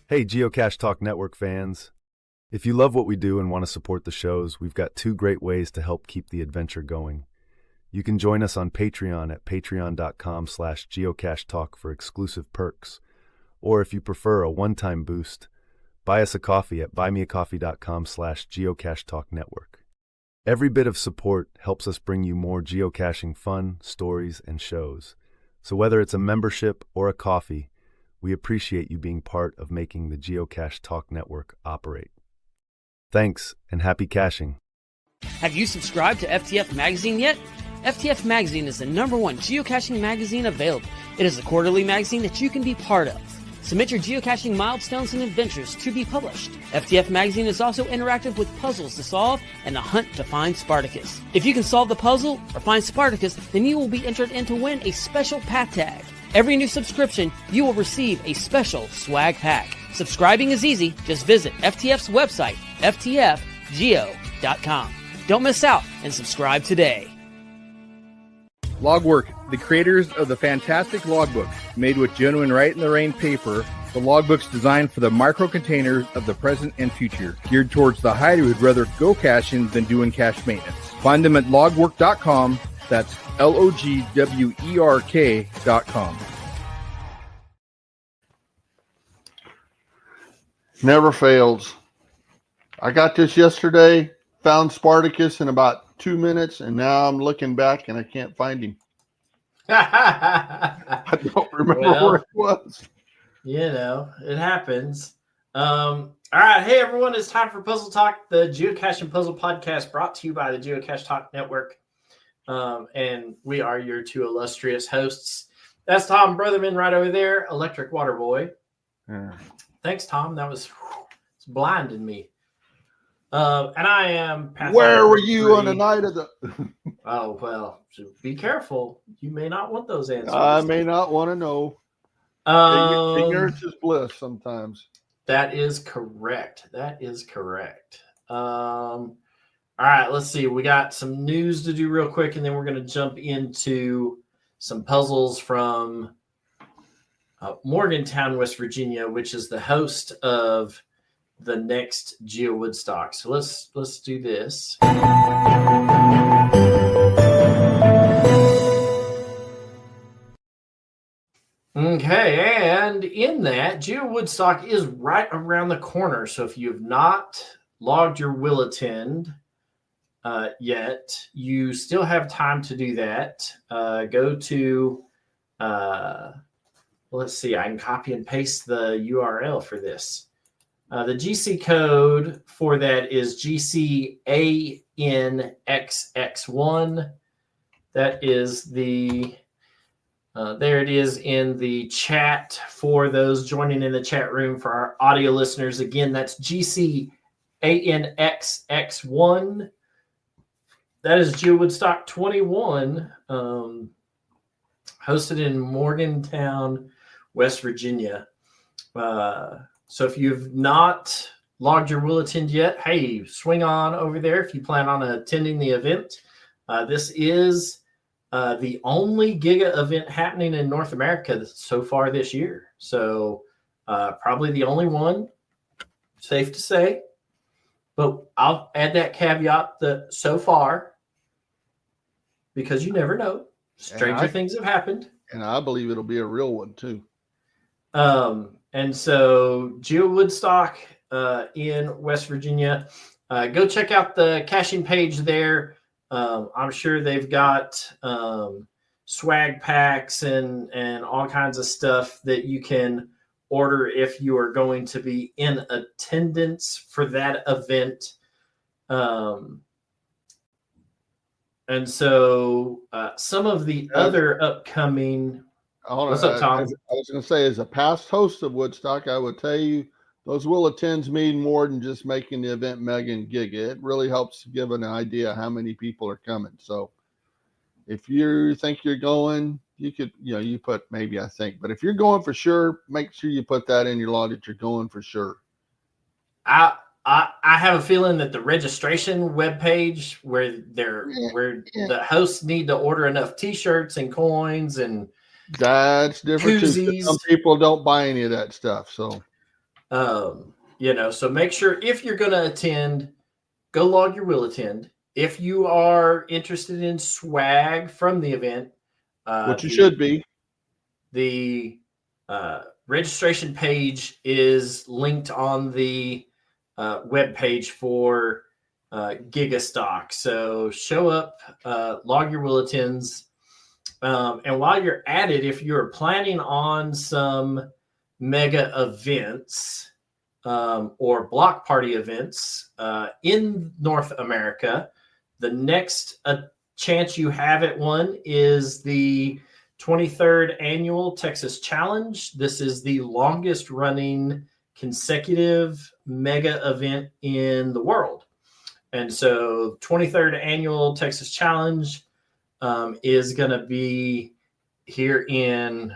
Hey, Geocache Talk Network fans. If you love what we do and want to support the shows, we've got two great ways to help keep the adventure going. You can join us on Patreon at patreon.com/geocachetalk for exclusive perks. Or if you prefer a one-time boost, buy us a coffee at buymeacoffee.com/geocachetalknetwork. Every bit of support helps us bring you more geocaching fun, stories, and shows. So whether it's a membership or a coffee, we appreciate you being part of making the Geocache Talk Network operate. Thanks, and happy caching. Have you subscribed to FTF Magazine yet? FTF Magazine is the #1 geocaching magazine available. It is a quarterly magazine that you can be part of. Submit your geocaching milestones and adventures to be published. FTF Magazine is also interactive with puzzles to solve and a hunt to find Spartacus. If you can solve the puzzle or find Spartacus, then you will be entered in to win a special pack tag. Every new subscription, you will receive a special swag pack. Subscribing is easy. Just visit FTF's website, ftfgeo.com. Don't miss out and subscribe today. Logwork, the creators of the fantastic logbook, made with genuine Write-in-the-Rain paper. The logbook's designed for the micro-containers of the present and future, geared towards the hider who'd rather go caching than doing cache maintenance. Find them at logwork.com. That's logwerk.com. Never fails. I got this yesterday, found Spartacus in about 2 minutes, and now I'm looking back and I can't find him. I don't remember where it was. You know, it happens. All right. Hey, everyone. It's time for Puzzle Talk, the Geocache and Puzzle podcast brought to you by the Geocache Talk Network. And we are your two illustrious hosts. That's Tom Brotherman right over there, Electric Water Boy. Thanks, Tom. That was it's blinding me. And I am Pathfinder. Where were you on the night of the... Oh, well, be careful. You may not want those answers. I may not want to know. Ignorance is bliss sometimes. That is correct. All right, let's see. We got some news to do real quick, and then we're going to jump into some puzzles from Morgantown, West Virginia, which is the host of the next Geo Woodstock. So let's do this. Okay, and in that, Geo Woodstock is right around the corner. So if you have not logged your will attend yet, you still have time to do that. Go to, let's see, I can copy and paste the URL for this. The GC code for that is GCANXX1. That is the, there it is in the chat for those joining in the chat room. For our audio listeners, again, that's GCANXX1. That is Geo Woodstock 21, hosted in Morgantown, West Virginia. So if you've not logged your will attend yet, hey, swing on over there if you plan on attending the event. This is the only Giga event happening in North America so far this year. So probably the only one, safe to say. But I'll add that caveat that so far, because you never know. Stranger things have happened. And I believe it'll be a real one, too. And so Geo Woodstock in West Virginia, go check out the caching page there. I'm sure they've got swag packs and all kinds of stuff that you can order if you are going to be in attendance for that event. And so some of the other upcoming... What's up, Tom? I was going to say, as a past host of Woodstock, I would tell you those will attends mean more than just making the event mega and giga. It really helps give an idea how many people are coming. So if you think you're going, you could, you put maybe, I think. But if you're going for sure, make sure you put that in your log that you're going for sure. I have a feeling that the registration webpage where the hosts need to order enough T-shirts and coins and that's different too. Some people don't buy any of that stuff. So So make sure if you're going to attend, go log your will attend. If you are interested in swag from the event, Which you should be. The registration page is linked on the web page for Gigastock. So show up, log your will attends. And while you're at it, if you're planning on some mega events or block party events in North America, the next chance you have at one is the 23rd annual Texas Challenge. This is the longest running consecutive mega event in the world. And so 23rd annual Texas Challenge is going to be here in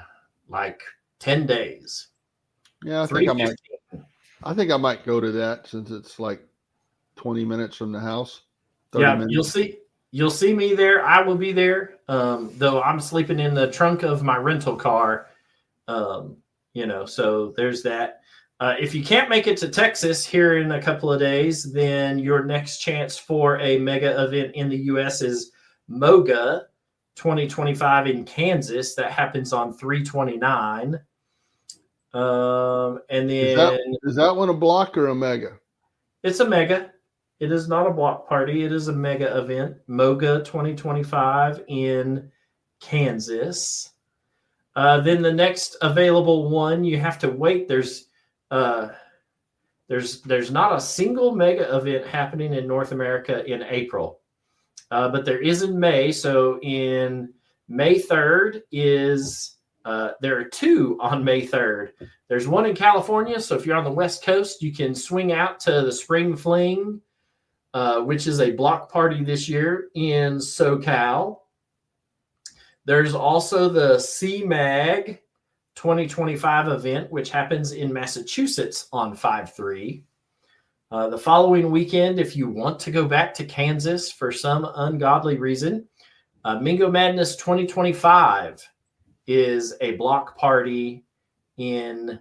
like 10 days. Yeah, I think I might go to that since it's like 20 minutes from the house. Yeah, minutes. You'll see me there. I will be there. Though I'm sleeping in the trunk of my rental car. So there's that. If you can't make it to Texas here in a couple of days, then your next chance for a mega event in the U.S. is MOGA 2025 in Kansas. That happens on 3/29. And then is that one a block or a mega? It's a mega. It is not a block party. It is a mega event. MOGA 2025 in Kansas. Then the next available one, you have to wait. There's not a single mega event happening in North America in April, but there is in May. So in May 3rd there are two on May 3rd. There's one in California. So if you're on the West Coast, you can swing out to the Spring Fling, which is a block party this year in SoCal. There's also the CMAG 2025 event, which happens in Massachusetts on 5/3. The following weekend, if you want to go back to Kansas for some ungodly reason, Mingo Madness 2025 is a block party in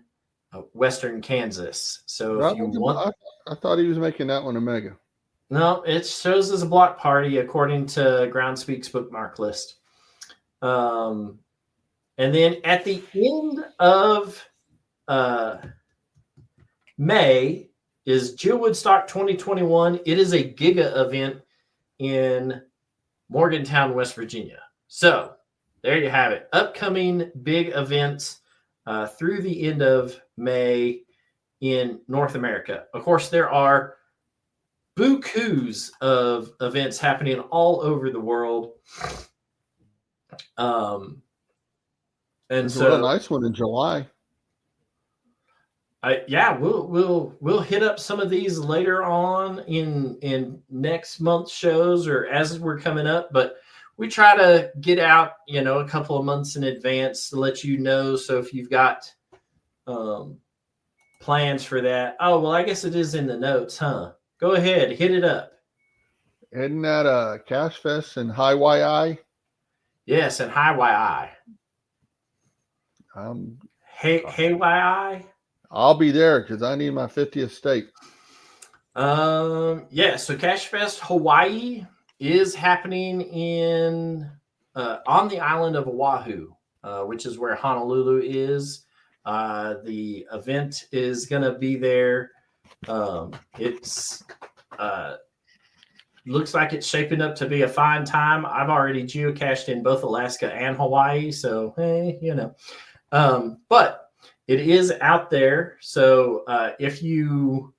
Western Kansas. So if you want, I thought he was making that one a mega. No, it shows as a block party according to Groundspeak's bookmark list. And then at the end of May is Jill Woodstock 2021. It is a giga event in Morgantown, West Virginia. So there you have it. Upcoming big events through the end of May in North America. Of course, there are bukus of events happening all over the world. There's a nice one in July. We'll hit up some of these later on in next month's shows or as we're coming up, but we try to get out, a couple of months in advance to let you know. So if you've got plans for that, I guess it is in the notes, huh? Go ahead, hit it up. Isn't that Cache Fest in Hawaii? Yes, in Hawaii. Hawaii. I'll be there because I need my 50th steak. So Cache Fest Hawaii is happening on the island of Oahu, which is where Honolulu is. The event is going to be there. It's looks like it's shaping up to be a fine time. I've already geocached in both Alaska and Hawaii, so but it is out there. So if you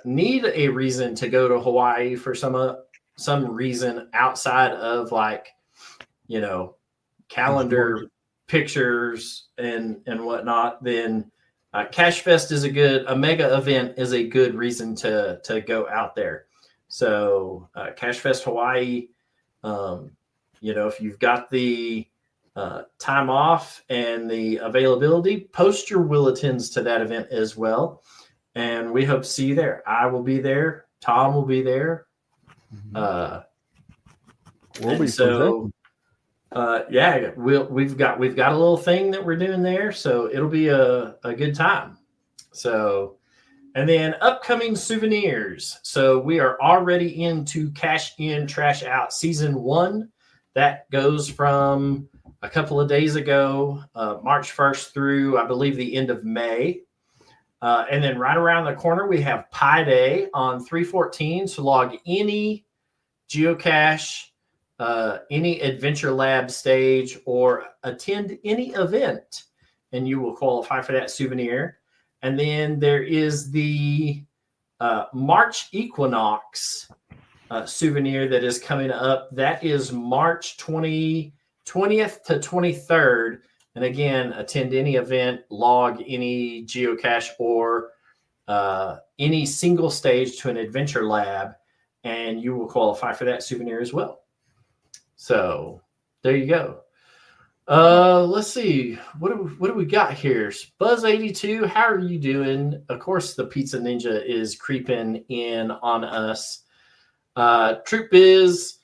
need a reason to go to Hawaii for some reason outside of calendar pictures and whatnot, then Cache Fest is a mega event is a good reason to go out there. So Cache Fest Hawaii, if you've got the time off and the availability, post your will attends to that event as well. And we hope to see you there. I will be there. Tom will be there. We'll be we've got a little thing that we're doing there. So it'll be a good time. So And then upcoming souvenirs. So we are already into Cash In, Trash Out Season 1. That goes from a couple of days ago, March 1st through, I believe, the end of May. And then right around the corner, we have Pi Day on 3/14. So log any geocache, any Adventure Lab stage, or attend any event, and you will qualify for that souvenir. And then there is the March Equinox souvenir that is coming up. That is March 20th to 23rd. And again, attend any event, log any geocache, or any single stage to an Adventure Lab, and you will qualify for that souvenir as well. So there you go. Let's see. What do we got here? Buzz82, how are you doing? Of course, the Pizza Ninja is creeping in on us. Troop is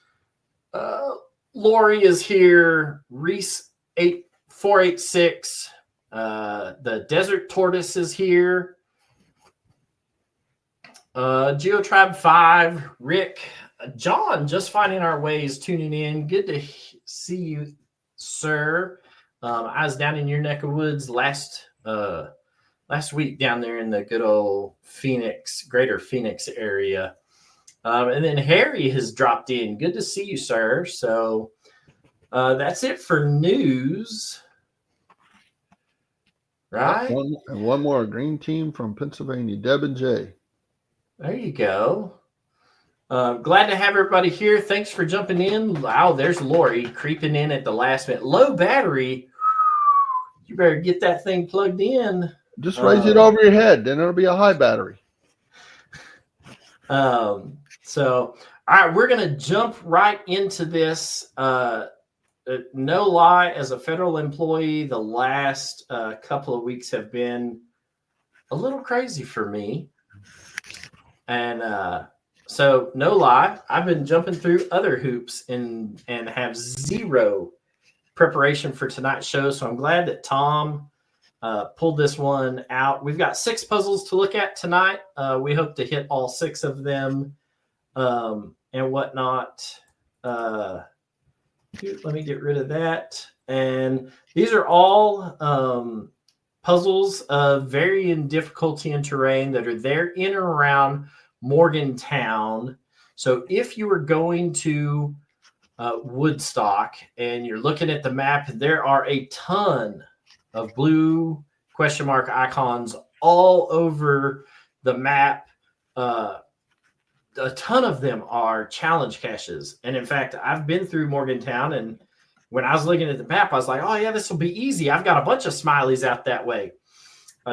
Lori is here. Reese 8486. The Desert Tortoise is here. GeoTribe 5, Rick, John, just finding our ways, tuning in. Good to see you, sir. I was down in your neck of woods last week down there in the good old greater Phoenix area. And then Harry has dropped in. Good to see you, sir. So that's it for news. Right? One more green team from Pennsylvania, Deb and Jay. There you go. Glad to have everybody here. Thanks for jumping in. Wow, there's Lori creeping in at the last minute. Low battery. You better get that thing plugged in. Just raise it over your head, then it'll be a high battery. So, all right, we're going to jump right into this. No lie, as a federal employee, the last couple of weeks have been a little crazy for me. And so, no lie, I've been jumping through other hoops and have zero preparation for tonight's show. So I'm glad that Tom pulled this one out. We've got 6 puzzles to look at tonight. We hope to hit all 6 of them and whatnot. Let me get rid of that. And these are all puzzles of varying difficulty and terrain that are there in and around Morgantown. So if you were going to Woodstock and you're looking at the map, there are a ton of blue question mark icons all over the map. A ton of them are challenge caches. And in fact, I've been through Morgantown, and when I was looking at the map, I was like, oh yeah, this will be easy. I've got a bunch of smileys out that way.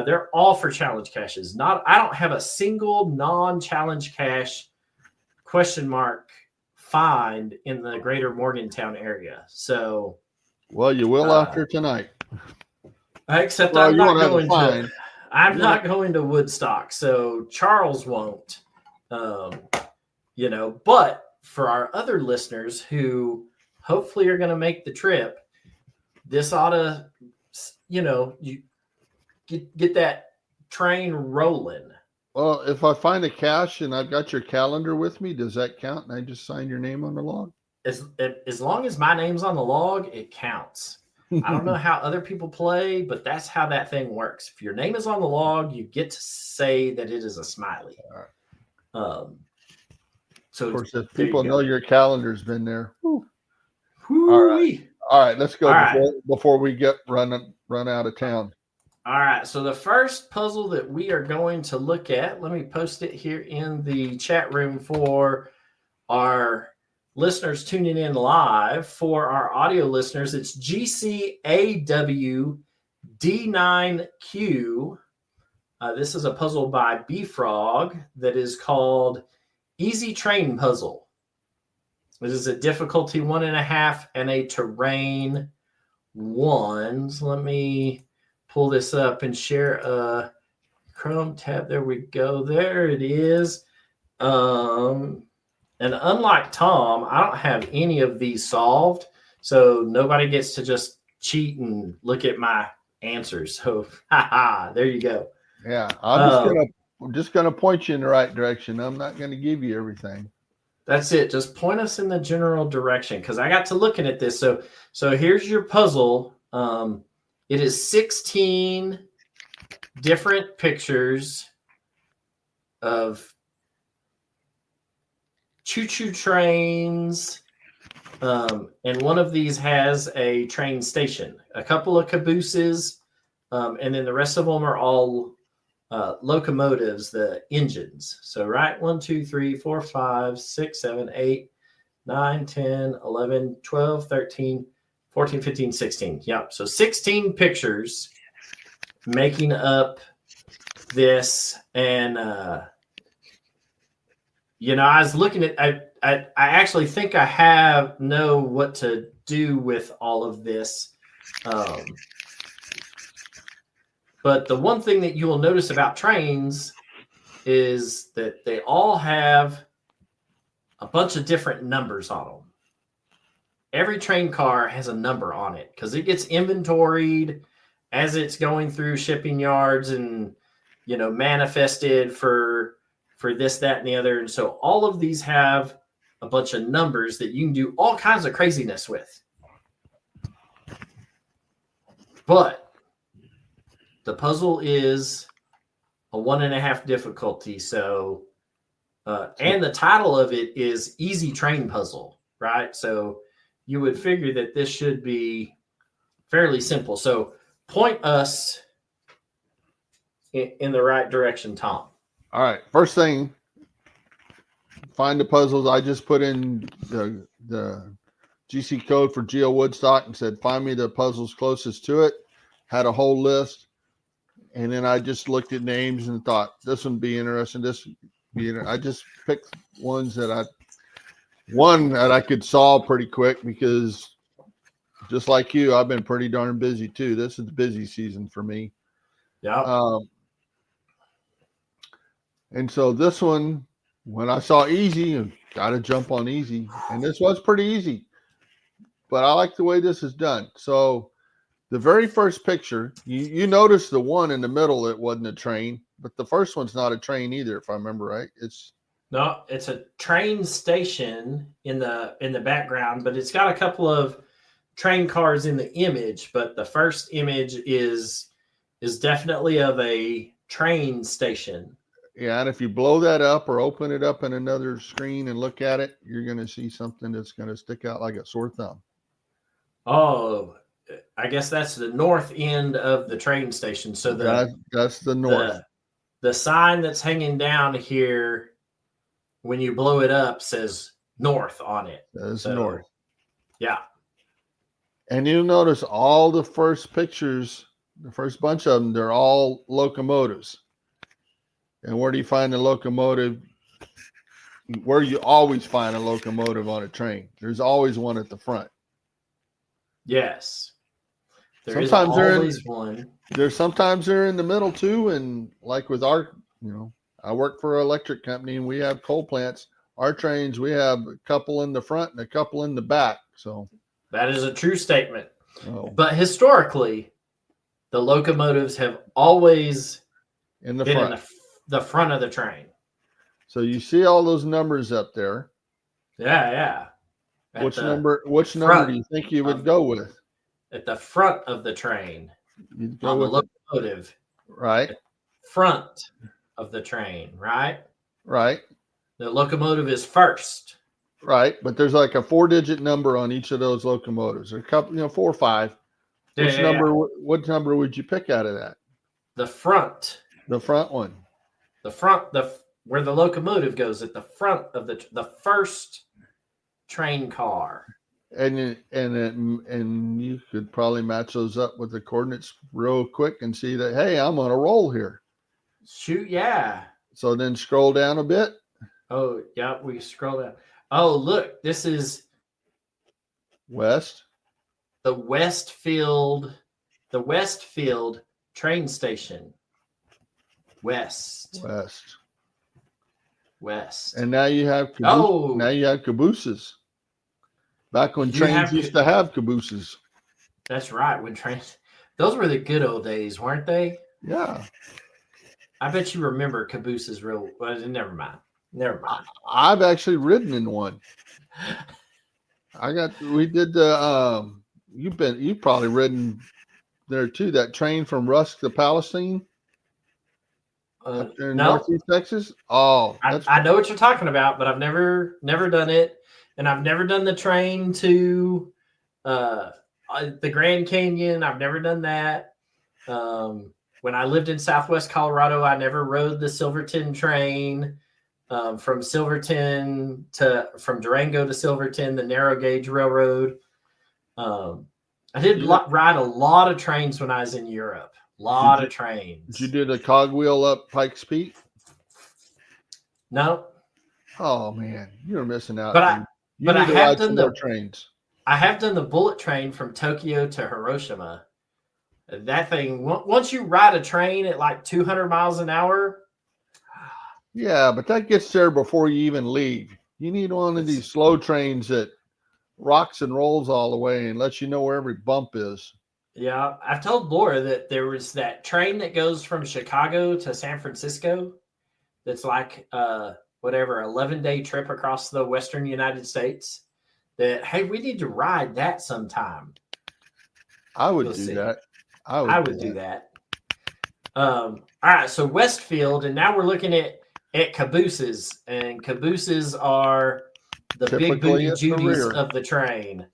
They're all for challenge caches. I don't have a single non-challenge cache question mark find in the greater Morgantown area. So, well, you will after tonight. Except I'm not going to. I'm not going to Woodstock, so Charles won't. But for our other listeners who hopefully are going to make the trip, this ought to, you get that train rolling. Well, if I find a cache and I've got your calendar with me, does that count? And I just sign your name on the log? As long as my name's on the log, it counts. I don't know how other people play, but that's how that thing works. If your name is on the log, you get to say that it is a smiley. All right. So of course, if people know your calendar's been there. All right, let's go All before we get run out of town. All right, so the first puzzle that we are going to look at, let me post it here in the chat room for our listeners tuning in live. For our audio listeners, it's GCAWD9Q. This is a puzzle by B-Frog that is called Easy Train Puzzle. This is a difficulty 1.5 and a terrain 1. So let me pull this up and share a Chrome tab. There we go. There it is. And unlike Tom, I don't have any of these solved, so nobody gets to just cheat and look at my answers. So, there you go. Yeah, I'm just I'm just going to point you in the right direction. I'm not going to give you everything. That's it. Just point us in the general direction, because I got to looking at this. So here's your puzzle. It is 16 different pictures of choo-choo trains, and one of these has a train station, a couple of cabooses, and then the rest of them are all locomotives, the engines. So right, 1, 2, 3, 4, 5, 6, 7, 8, 9, 10, 11, 12, 13, 14, 15, 16. Yep. So 16 pictures making up this. And I was looking at, I actually think I know what to do with all of this. But the one thing that you will notice about trains is that they all have a bunch of different numbers on them. Every train car has a number on it because it gets inventoried as it's going through shipping yards and, manifested for this, that, and the other. And so all of these have a bunch of numbers that you can do all kinds of craziness with. But the puzzle is a 1.5 difficulty. So, and the title of it is Easy Train Puzzle, right? So you would figure that this should be fairly simple. So point us in the right direction, Tom. All right. First thing, find the puzzles. I just put in the GC code for Geo Woodstock and said, find me the puzzles closest to it. Had a whole list. And then I just looked at names and thought, this would be interesting. This would be interesting. I just picked ones that I could solve pretty quick because just like you, I've been pretty darn busy too. This is the busy season for me. Yeah. And so this one, when I saw easy, got to jump on easy. And this was pretty easy. But I like the way this is done. So the very first picture, you notice the one in the middle, it wasn't a train, but the first one's not a train either, if I remember right. It's a train station in the background, but it's got a couple of train cars in the image. But the first image is definitely of a train station. Yeah, and if you blow that up or open it up in another screen and look at it, you're going to see something that's going to stick out like a sore thumb. Oh, I guess that's the north end of the train station. So that's the north. The sign that's hanging down here, when you blow it up, says north on it. That's north. Yeah. And you'll notice all the first pictures, the first bunch of them, they're all locomotives. And where do you find the locomotive? Where you always find a locomotive on a train. There's always one at the front. Yes. Sometimes Sometimes they're in the middle too. And like with our, I work for an electric company and we have coal plants. Our trains, we have a couple in the front and a couple in the back. So that is a true statement. Oh. But historically, the locomotives have always been in the front of the train. So you see all those numbers up there. Yeah. Which number do you think you would go with? At the front of the train. You'd go on with the locomotive. Right. Front of the train, right? Right. The locomotive is first. Right. But there's like a 4-digit number on each of those locomotives. Or a couple, 4 or 5. What number would you pick out of that? The front. The front one. The front, where the locomotive goes at the front of the first train car. And you could probably match those up with the coordinates real quick and see that, hey, I'm on a roll here. Shoot, yeah. So then scroll down a bit. Oh, yeah, we scroll down. Oh, look, this is west. The Westfield train station. West. And now you have cabooses. Back when trains used to have cabooses. That's right. Those were the good old days, weren't they? Yeah. I bet you remember Caboose's real. Well, never mind. Never mind. I've actually ridden in one. We did the you've probably ridden there too. That train from Rusk to Palestine up there in No, Northeast Texas. Oh, that's I know what you're talking about, but I've never done it, and I've never done the train to the Grand Canyon. I've never done that. When I lived in Southwest Colorado, I never rode the Silverton train from Durango to Silverton, the narrow gauge railroad. I did ride a lot of trains when I was in Europe. A lot of trains. Did you do the cogwheel up Pikes Peak? No. Oh man, you're missing out. But I have done more trains. I have done the bullet train from Tokyo to Hiroshima. That thing, once you ride a train at like 200 miles an hour. Yeah, but that gets there before you even leave. You need one of these slow trains that rocks and rolls all the way and lets you know where every bump is. Yeah, I've told Laura that there was that train that goes from Chicago to San Francisco. That's like 11-day trip across the Western United States. That, hey, we need to ride that sometime. I would do that. I would do that. All right, so Westfield, and now we're looking at cabooses, and cabooses are the big booty Judies of the train.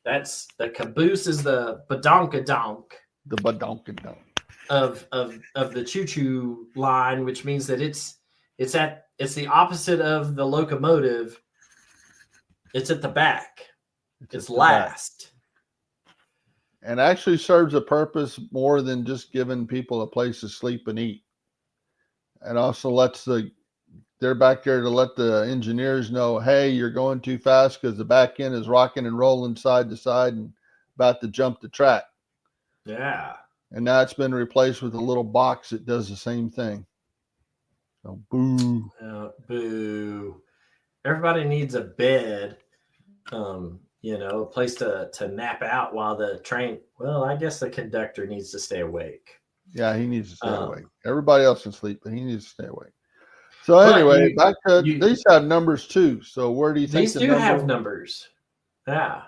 That's the caboose is the badonkadonk. The badonkadonk of the choo-choo line, which means that it's the opposite of the locomotive. It's at the back. It's last. And actually serves a purpose more than just giving people a place to sleep and eat. And also they're back there to let the engineers know, hey, you're going too fast because the back end is rocking and rolling side to side and about to jump the track. Yeah. And now it's been replaced with a little box that does the same thing. So boo. Boo. Everybody needs a bed. A place to nap out while the train. Well, I guess the conductor needs to stay awake. Yeah, he needs to stay awake. Everybody else can sleep, but he needs to stay awake. So anyway, back to these have numbers too. So where do you think these do have numbers? Yeah.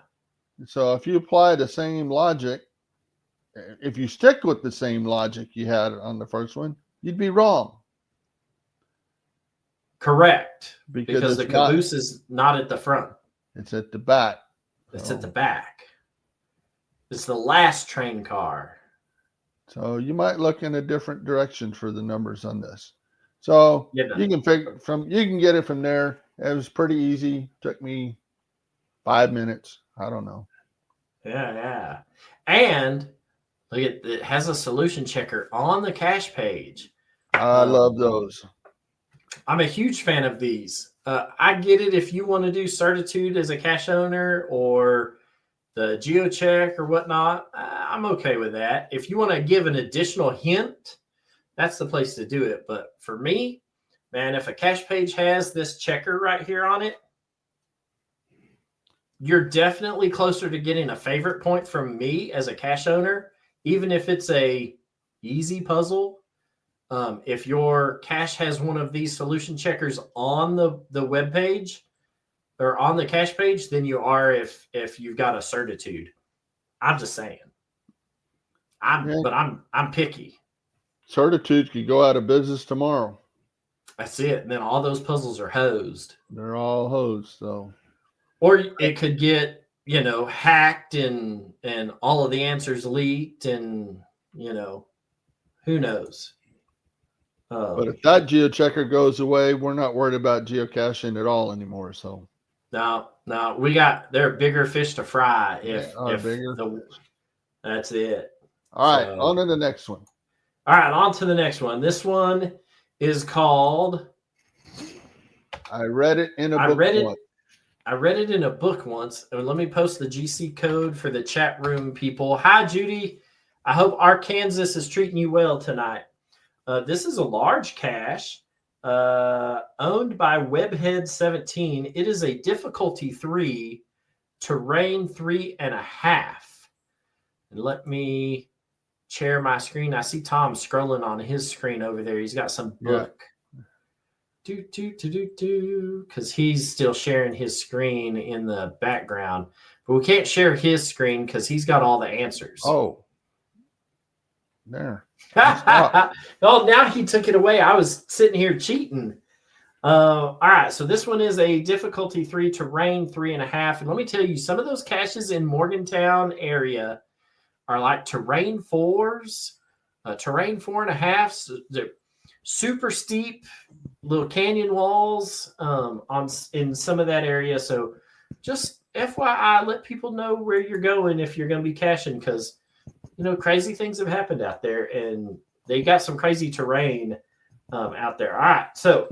So if you apply the same logic, if you stick with the same logic you had on the first one, you'd be wrong. Correct. Because the caboose is not at the front. It's at the back. It's at the back. It's the last train car. So you might look in a different direction for the numbers on this. So you can get it from there. It was pretty easy. Took me 5 minutes. I don't know. Yeah. And look at it has a solution checker on the cache page. I love those. I'm a huge fan of these. I get it if you want to do certitude as a cache owner or the geocheck or whatnot. I'm okay with that. If you want to give an additional hint, that's the place to do it. But for me, man, if a cache page has this checker right here on it, you're definitely closer to getting a favorite point from me as a cache owner, even if it's a easy puzzle. If your cache has one of these solution checkers on the web page or on the cache page, then you are if you've got a certitude. I'm just saying. But I'm picky. Certitude could go out of business tomorrow. That's it. And then all those puzzles are hosed. They're all hosed, so. Or it could get, hacked and all of the answers leaked and, who knows. But if that geochecker goes away, we're not worried about geocaching at all anymore. So no, there are bigger fish to fry. That's it. All right, on to the next one. All right, on to the next one. This one is called. I read it in a book once. I read it in a book once. And let me post the GC code for the chat room people. Hi, Judy. I hope Arkansas is treating you well tonight. This is a large cache owned by Webhead17. It is a difficulty 3, terrain 3.5. And let me share my screen. I see Tom scrolling on his screen over there. He's got some book. Because he's still sharing his screen in the background. But we can't share his screen because he's got all the answers. Oh. There. Oh, now he took it away. I was sitting here cheating. All right, so this one is a difficulty 3, terrain 3.5. And let me tell you, some of those caches in Morgantown area are like terrain 4s, terrain 4.5. So they're super steep little canyon walls in some of that area. So just FYI, let people know where you're going if you're going to be caching, because crazy things have happened out there, and they got some crazy terrain out there. All right, so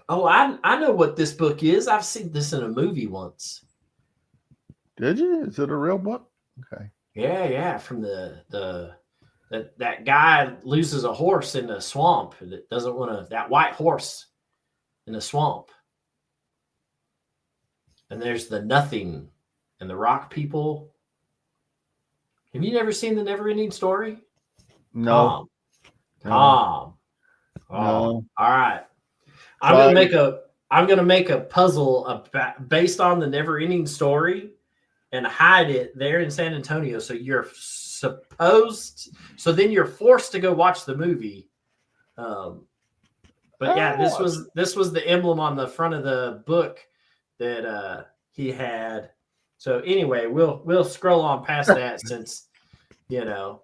I know what this book is. I've seen this in a movie once. Did you? Is it a real book? Okay. Yeah, from that guy loses a horse in the swamp that doesn't want to, that white horse in the swamp. And there's the nothing and the rock people. Have you never seen the Never-Ending Story? No. Tom. No. All right. I'm gonna make a puzzle based on the Never-Ending Story and hide it there in San Antonio. So then you're forced to go watch the movie. But yeah, this was the emblem on the front of the book that he had. So anyway, we'll scroll on past that since the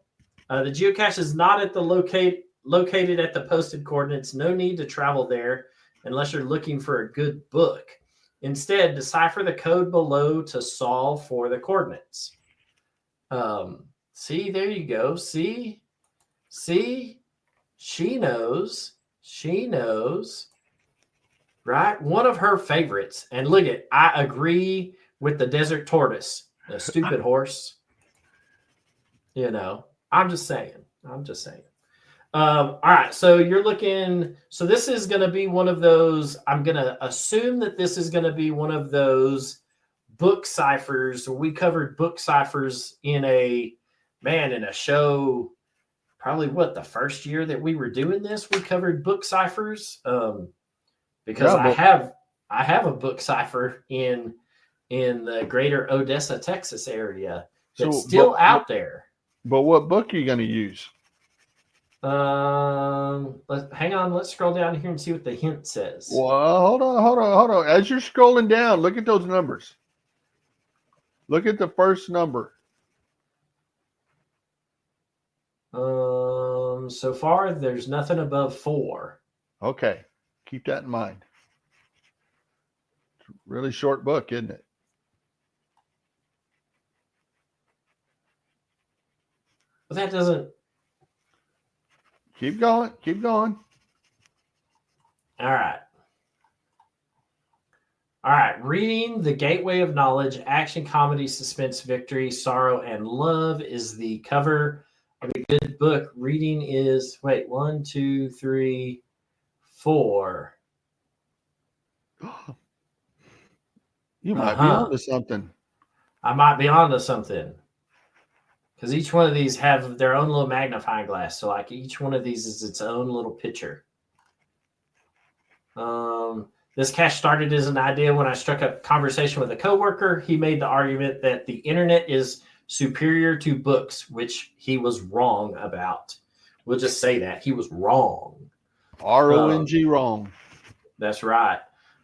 geocache is not at the located at the posted coordinates. No need to travel there unless you're looking for a good book. Instead, decipher the code below to solve for the coordinates. See, there you go. See, she knows, right? One of her favorites. And look at, I agree with the desert tortoise, the stupid horse. I'm just saying. All right, so you're looking. So this is going to be one of those. I'm going to assume that this is going to be one of those book ciphers. We covered book ciphers in a show. Probably the first year that we were doing this, we covered book ciphers. Because I have a book cipher in the greater Odessa, Texas area that's still out there. But what book are you going to use? Hang on. Let's scroll down here and see what the hint says. Well, hold on. As you're scrolling down, look at those numbers. Look at the first number. So far, there's nothing above 4. Okay. Keep that in mind. It's a really short book, isn't it? But that doesn't. Keep going. All right. Reading The Gateway of Knowledge, action, comedy, suspense, victory, sorrow, and love is the cover of a good book. Reading is, 1, 2, 3, 4. You might be onto something. I might be onto something. Because each one of these have their own little magnifying glass. So like each one of these is its own little picture. This cache started as an idea when I struck a conversation with a coworker. He made the argument that the internet is superior to books, which he was wrong about. We'll just say that. He was wrong. R-O-N-G wrong. That's right.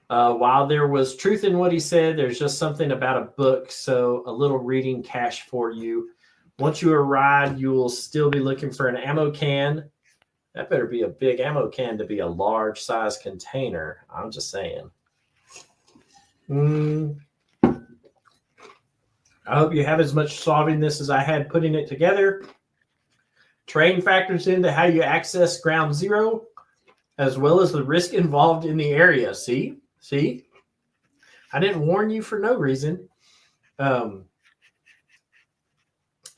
While there was truth in what he said, there's just something about a book. So a little reading cache for you. Once you arrive, you will still be looking for an ammo can. That better be a big ammo can to be a large size container. I'm just saying. I hope you have as much solving this as I had putting it together. Terrain factors into how you access ground zero, as well as the risk involved in the area. See? I didn't warn you for no reason.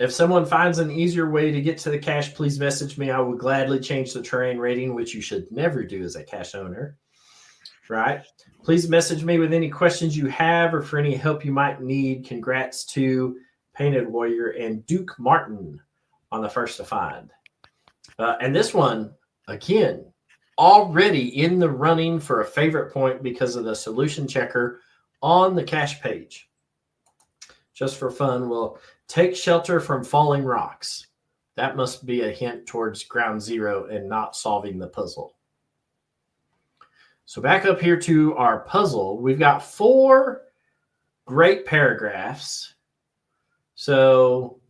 If someone finds an easier way to get to the cache, please message me. I will gladly change the terrain rating, which you should never do as a cache owner, right? Please message me with any questions you have or for any help you might need. Congrats to Painted Warrior and Duke Martin on the first to find. And this one, again, already in the running for a favorite point because of the solution checker on the cache page. Just for fun, we'll take shelter from falling rocks. That must be a hint towards ground zero and not solving the puzzle. So back up here to our puzzle, we've got 4 great paragraphs. So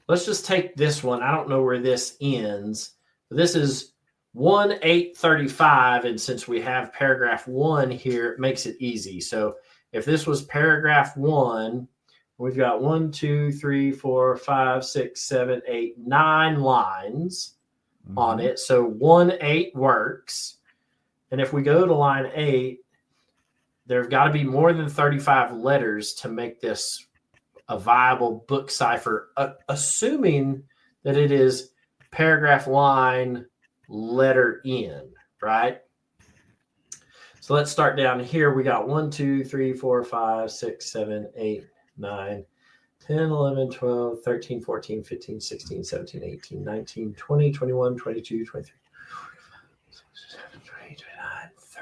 let's just take this one. I don't know where this ends. But this is 1-835, and since we have paragraph 1 here, it makes it easy. So if this was paragraph 1, we've got 1, 2, 3, 4, 5, 6, 7, 8, 9 lines on it. So 1-8 works. And if we go to line 8, there've got to be more than 35 letters to make this a viable book cipher, assuming that it is paragraph, line, letter N, right? So let's start down here. We got 1, 2, 3, 4, 5, 6, 7, 8, 9, 10, 11, 12, 13, 14, 15, 16, 17, 18, 19, 20, 21, 22, 23,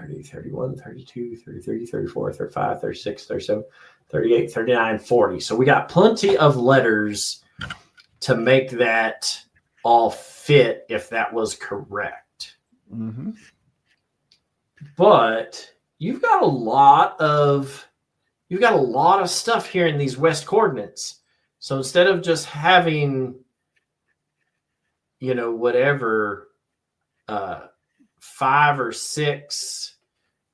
30, 31, 32, 33, 34, 35, 36, 37, 38, 39, 40. So we got plenty of letters to make that all fit if that was correct. Mm-hmm. But you've got a lot of stuff here in these west coordinates. So instead of just having, whatever, 5 or 6,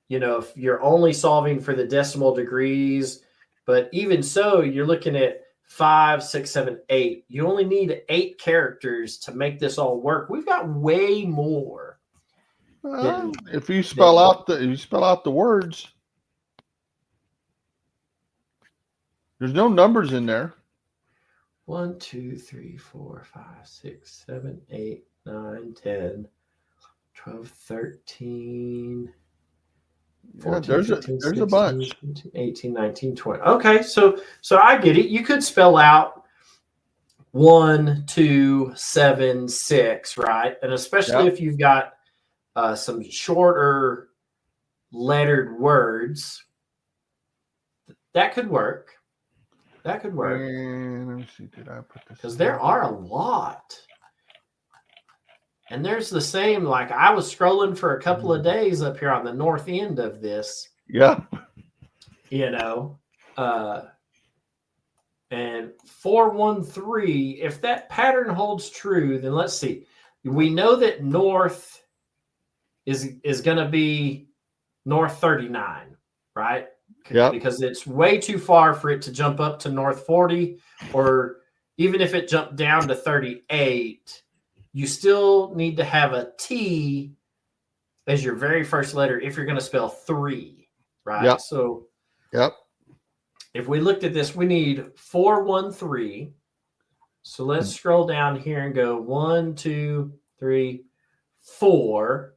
if you're only solving for the decimal degrees, but even so, you're looking at 5, 6, 7, 8. You only need 8 characters to make this all work. We've got way more. If you spell out the words, there's no numbers in there. 1, 2, 3, 4, 5, 6, 7, 8, 9, 10, 12, 13, 14, Yeah, 15, there's 16, a bunch. 17, 18, 19, 20. Okay, so I get it. You could spell out 1, 2, 7, 6, right? And especially if you've got some shorter lettered words, that could work. That could work. And let me see, did I put this? Because there are a lot. And there's the same, like I was scrolling for a couple of days up here on the north end of this. Yeah. And 413, if that pattern holds true, then let's see. We know that north is going to be north 39, right? Yeah. Because it's way too far for it to jump up to north 40, or even if it jumped down to 38, you still need to have a T as your very first letter if you're going to spell 3, right? Yep. So yep. If we looked at this, we need 413. So let's scroll down here and go 1, 2, 3, 4.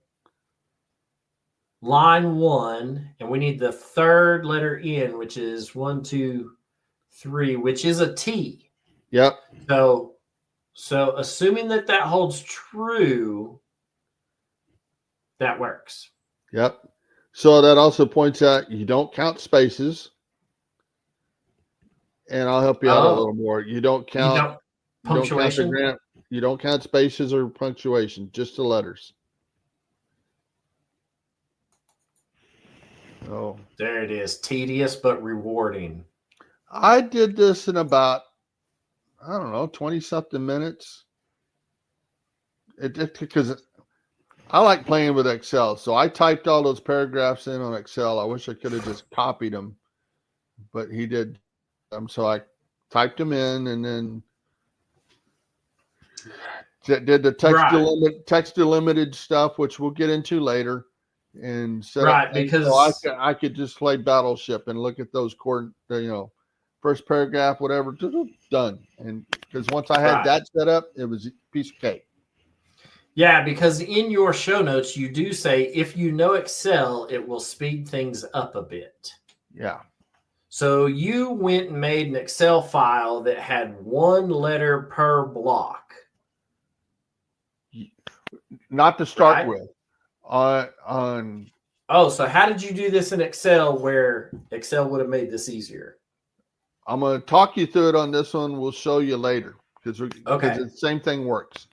Line 1, and we need the third letter N, which is 1, 2, 3, which is a T. Yep. So assuming that holds true, that works. Yep. So that also points out you don't count spaces. And I'll help you out a little more. You don't count punctuation. You don't count spaces or punctuation, just the letters. Oh, there it is. Tedious but rewarding. I did this in about, 20-something minutes. Because I like playing with Excel. So I typed all those paragraphs in on Excel. I wish I could have just copied them, but he did. So I typed them in and then did the text delimited stuff, which we'll get into later. And because so I could just play Battleship and look at those first paragraph, whatever, done. And because once I had that set up, it was a piece of cake. Yeah, because in your show notes, you do say if you know Excel, it will speed things up a bit. Yeah. So you went and made an Excel file that had 1 letter per block. not to start Right. with. On Oh, so how did you do this in Excel where Excel would have made this easier? I'm going to talk you through it on this one. We'll show you later because Okay. the same thing works.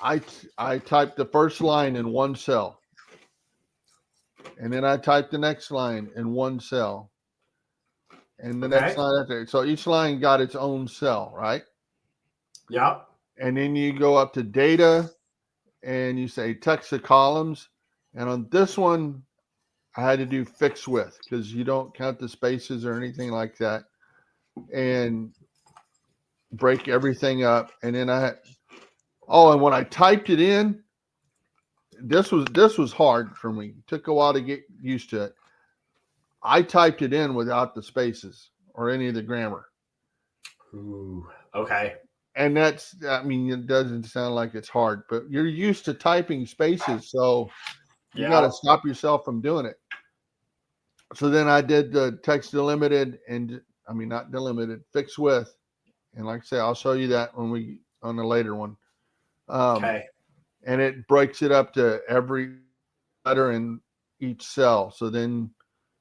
I typed the first line in one cell, and then I typed the next line in one cell, and the next line after. So each line got its own cell, right? Yep. And then you go up to data, and you say text the columns. And on this one, I had to do fix with because you don't count the spaces or anything like that, and break everything up. And then and when I typed it in, this was hard for me. It took a while to get used to it. I typed it in without the spaces or any of the grammar. Ooh, okay. And it doesn't sound like it's hard, but you're used to typing spaces, so you got to stop yourself from doing it. So then I did the text delimited not delimited, fix with. And like I say, I'll show you that on the later one. Okay. And it breaks it up to every letter in each cell. So then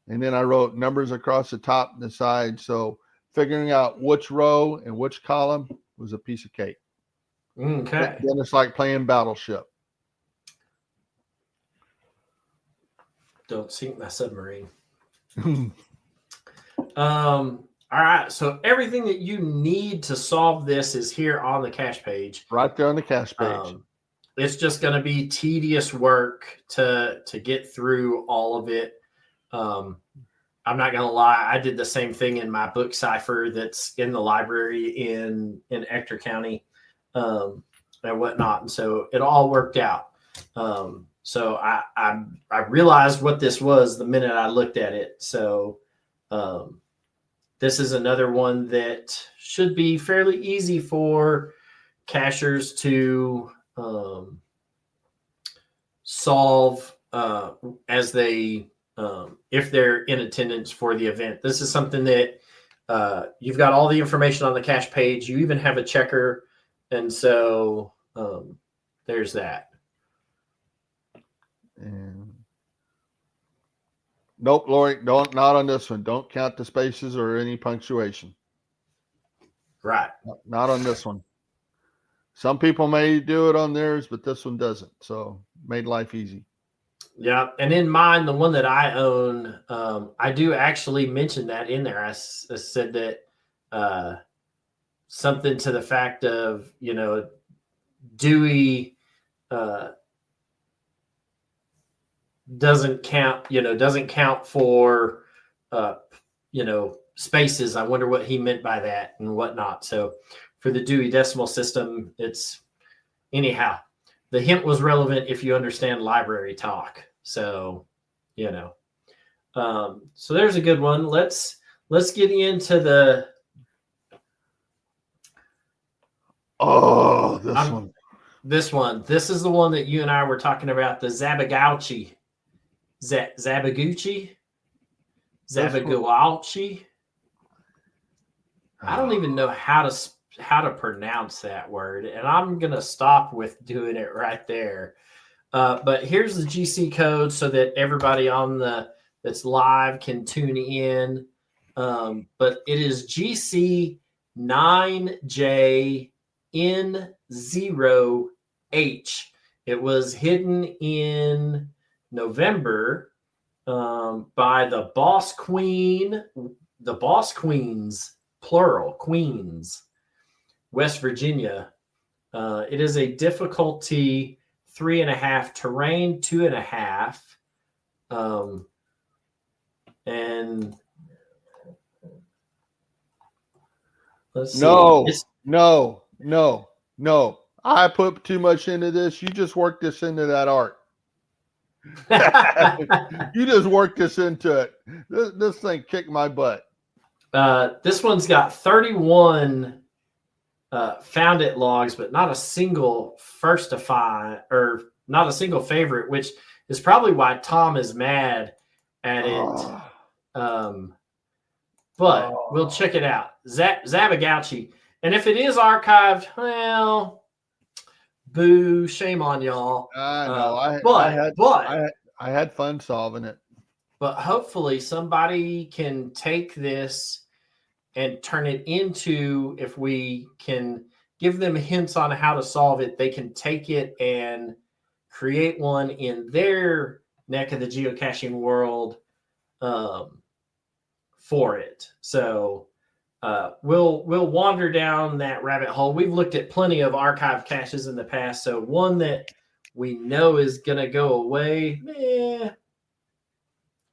I wrote numbers across the top and the side. So figuring out which row and which column was a piece of cake. Okay. Then it's like playing Battleship. Don't sink my submarine. All right. So everything that you need to solve this is here on the cache page. Right there on the cache page. It's just going to be tedious work to get through all of it. I'm not going to lie. I did the same thing in my book cipher that's in the library in Ector County and whatnot. And so it all worked out. So I realized what this was the minute I looked at it. So this is another one that should be fairly easy for cachers to solve as they if they're in attendance for the event. This is something that you've got all the information on the cache page. You even have a checker, and so there's that. And nope, Lori, not on this one. Don't count the spaces or any punctuation. Right. Not on this one. Some people may do it on theirs, but this one doesn't. So made life easy. Yeah. And in mine, the one that I own, I do actually mention that in there. I said that something to the fact of, Dewey doesn't count for, spaces. I wonder what he meant by that and whatnot. So for the Dewey Decimal System, anyhow, the hint was relevant if you understand library talk. So, so there's a good one. Let's get into the. Oh, this one. This is the one that you and I were talking about, the Zabagauchi. Zabaguchi? Zabagauchi? I don't even know how to pronounce that word, and I'm going to stop with doing it right there. But here's the GC code so that everybody that's live can tune in. But it is GC 9JN0H. It was hidden in November by the Boss Queens, plural, Queens, West Virginia. It is a difficulty 3.5, terrain 2.5. And let's see. No. I put too much into this. You just worked this into that art. You just worked this into it. This thing kicked my butt. This one's got 31 found it logs, but not a single first to find, or not a single favorite, which is probably why Tom is mad at it. But we'll check it out. Zabagauchi. And if it is archived, well, Boo! Shame on y'all. I know. I had fun solving it. But hopefully somebody can take this and turn it into, if we can give them hints on how to solve it, they can take it and create one in their neck of the geocaching world for it. So we'll wander down that rabbit hole. We've looked at plenty of archive caches in the past, so one that we know is going to go away,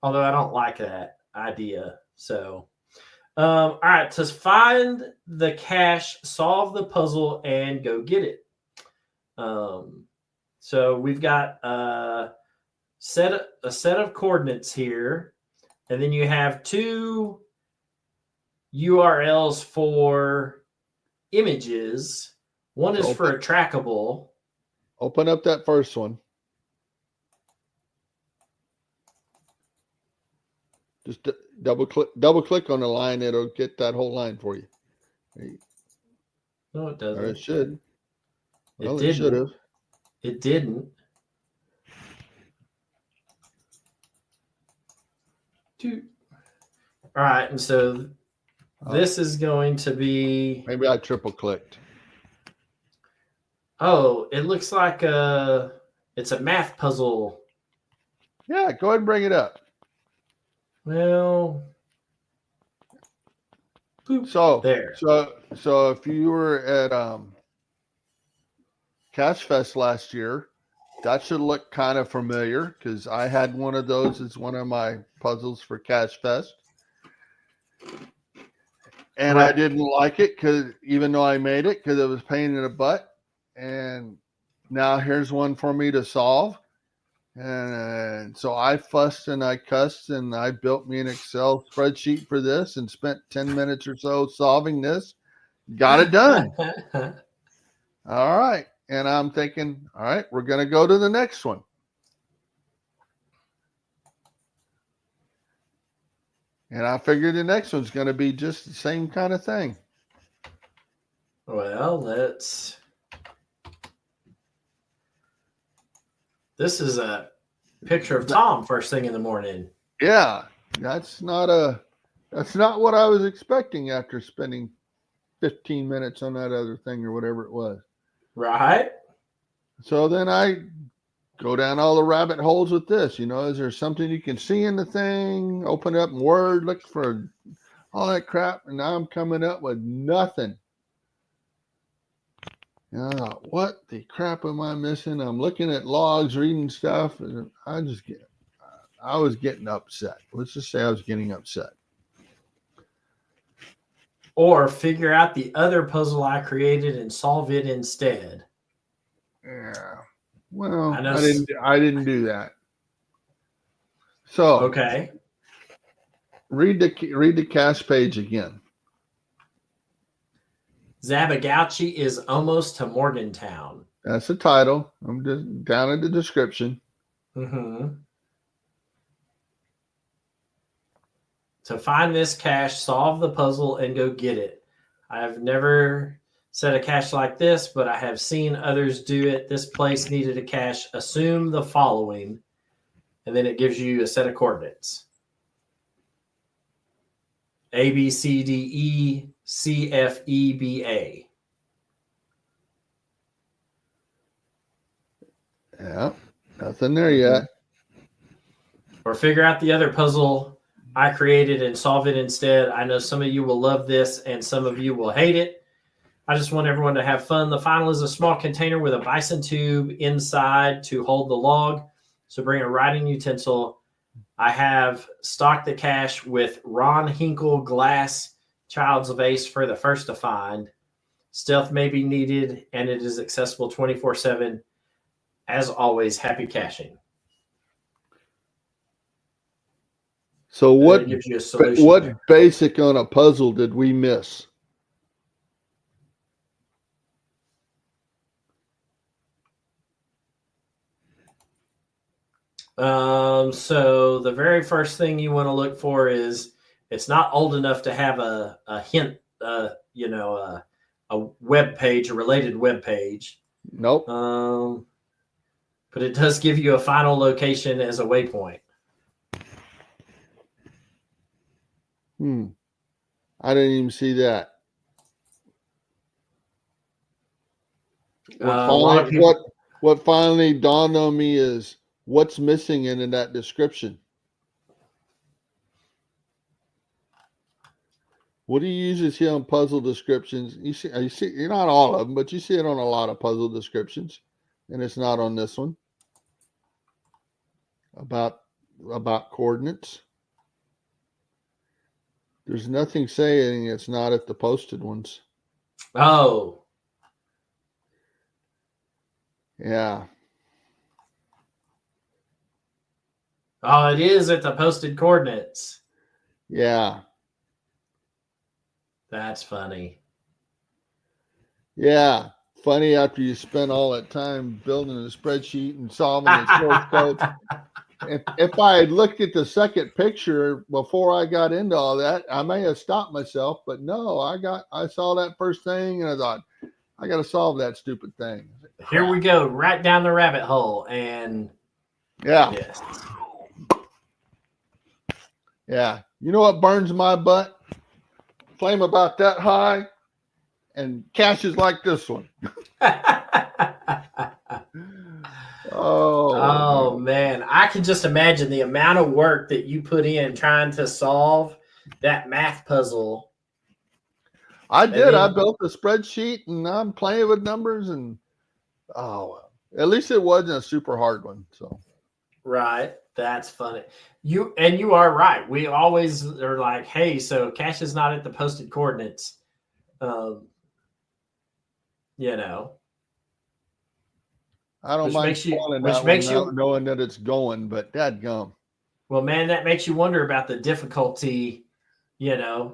although I don't like that idea. So all right, to find the cache, solve the puzzle, and go get it. So we've got a set of coordinates here, and then you have two URLs for images. One is for a trackable. Open up that first one. Just double click on the line. It'll get that whole line for you. No, it doesn't. Or it should. Well, it should have. It didn't. All right, and so this is going to be. Maybe I triple clicked. Oh, it looks like it's a math puzzle. Yeah, go ahead and bring it up. Well, so there. So if you were at Cache Fest last year, that should look kind of familiar because I had one of those as one of my puzzles for Cache Fest. And I didn't like it because even though I made it, because it was a pain in the butt. And now here's one for me to solve. And so I fussed and I cussed and I built me an Excel spreadsheet for this and spent 10 minutes or so solving this. Got it done. All right. And I'm thinking, all right, we're going to go to the next one. And I figured the next one's going to be just the same kind of thing. Well, this is a picture of Tom first thing in the morning. Yeah, that's not what I was expecting after spending 15 minutes on that other thing or whatever it was. Right. So then I go down all the rabbit holes with this. Is there something you can see in the thing? Open up Word, look for all that crap, and now I'm coming up with nothing. What the crap am I missing? I'm looking at logs, reading stuff, and I was getting upset. Let's just say I was getting upset. Or figure out the other puzzle I created and solve it instead. Yeah. Well, I didn't do that. So okay. Read the cache page again. Zabagauchi is almost to Morgantown. That's the title. I'm just down in the description. Mm-hmm. To find this cache, solve the puzzle, and go get it. I have never set a cache like this, but I have seen others do it. This place needed a cache. Assume the following, and then it gives you a set of coordinates. A, B, C, D, E, C, F, E, B, A. Yeah, nothing there yet. Or figure out the other puzzle I created and solve it instead. I know some of you will love this and some of you will hate it. I just want everyone to have fun. The final is a small container with a bison tube inside to hold the log. So bring a writing utensil. I have stocked the cache with Ron Hinkle glass child's vase for the first to find. Stealth may be needed, and it is accessible 24/7. As always, happy caching. So what gives you a solution what basic on a puzzle did we miss? So the very first thing you want to look for is it's not old enough to have a hint, a web page, a related web page. Nope. But it does give you a final location as a waypoint. I didn't even see that. What finally dawned on me is what's missing in that description. What he uses here on puzzle descriptions, you see, you're not all of them, but you see it on a lot of puzzle descriptions, and it's not on this one. About coordinates. There's nothing saying it's not at the posted ones. Oh. Yeah. Oh, it is at the posted coordinates. Yeah. That's funny. Yeah. Funny after you spend all that time building a spreadsheet and solving the source code. If I had looked at the second picture before I got into all that, I may have stopped myself, but no, I saw that first thing and I thought, I got to solve that stupid thing. Here we go, right down the rabbit hole. And yeah. Yes. Yeah. You know what burns my butt? Flame about that high and caches like this one. Oh man, I can just imagine the amount of work that you put in trying to solve that math puzzle. I did. I built a spreadsheet and I'm playing with numbers and at least it wasn't a super hard one. So right, that's funny. You are right. We always are like, hey, so cache is not at the posted coordinates. You know. I don't mind knowing that it's going, but dadgum. Well, man, that makes you wonder about the difficulty, 3.5.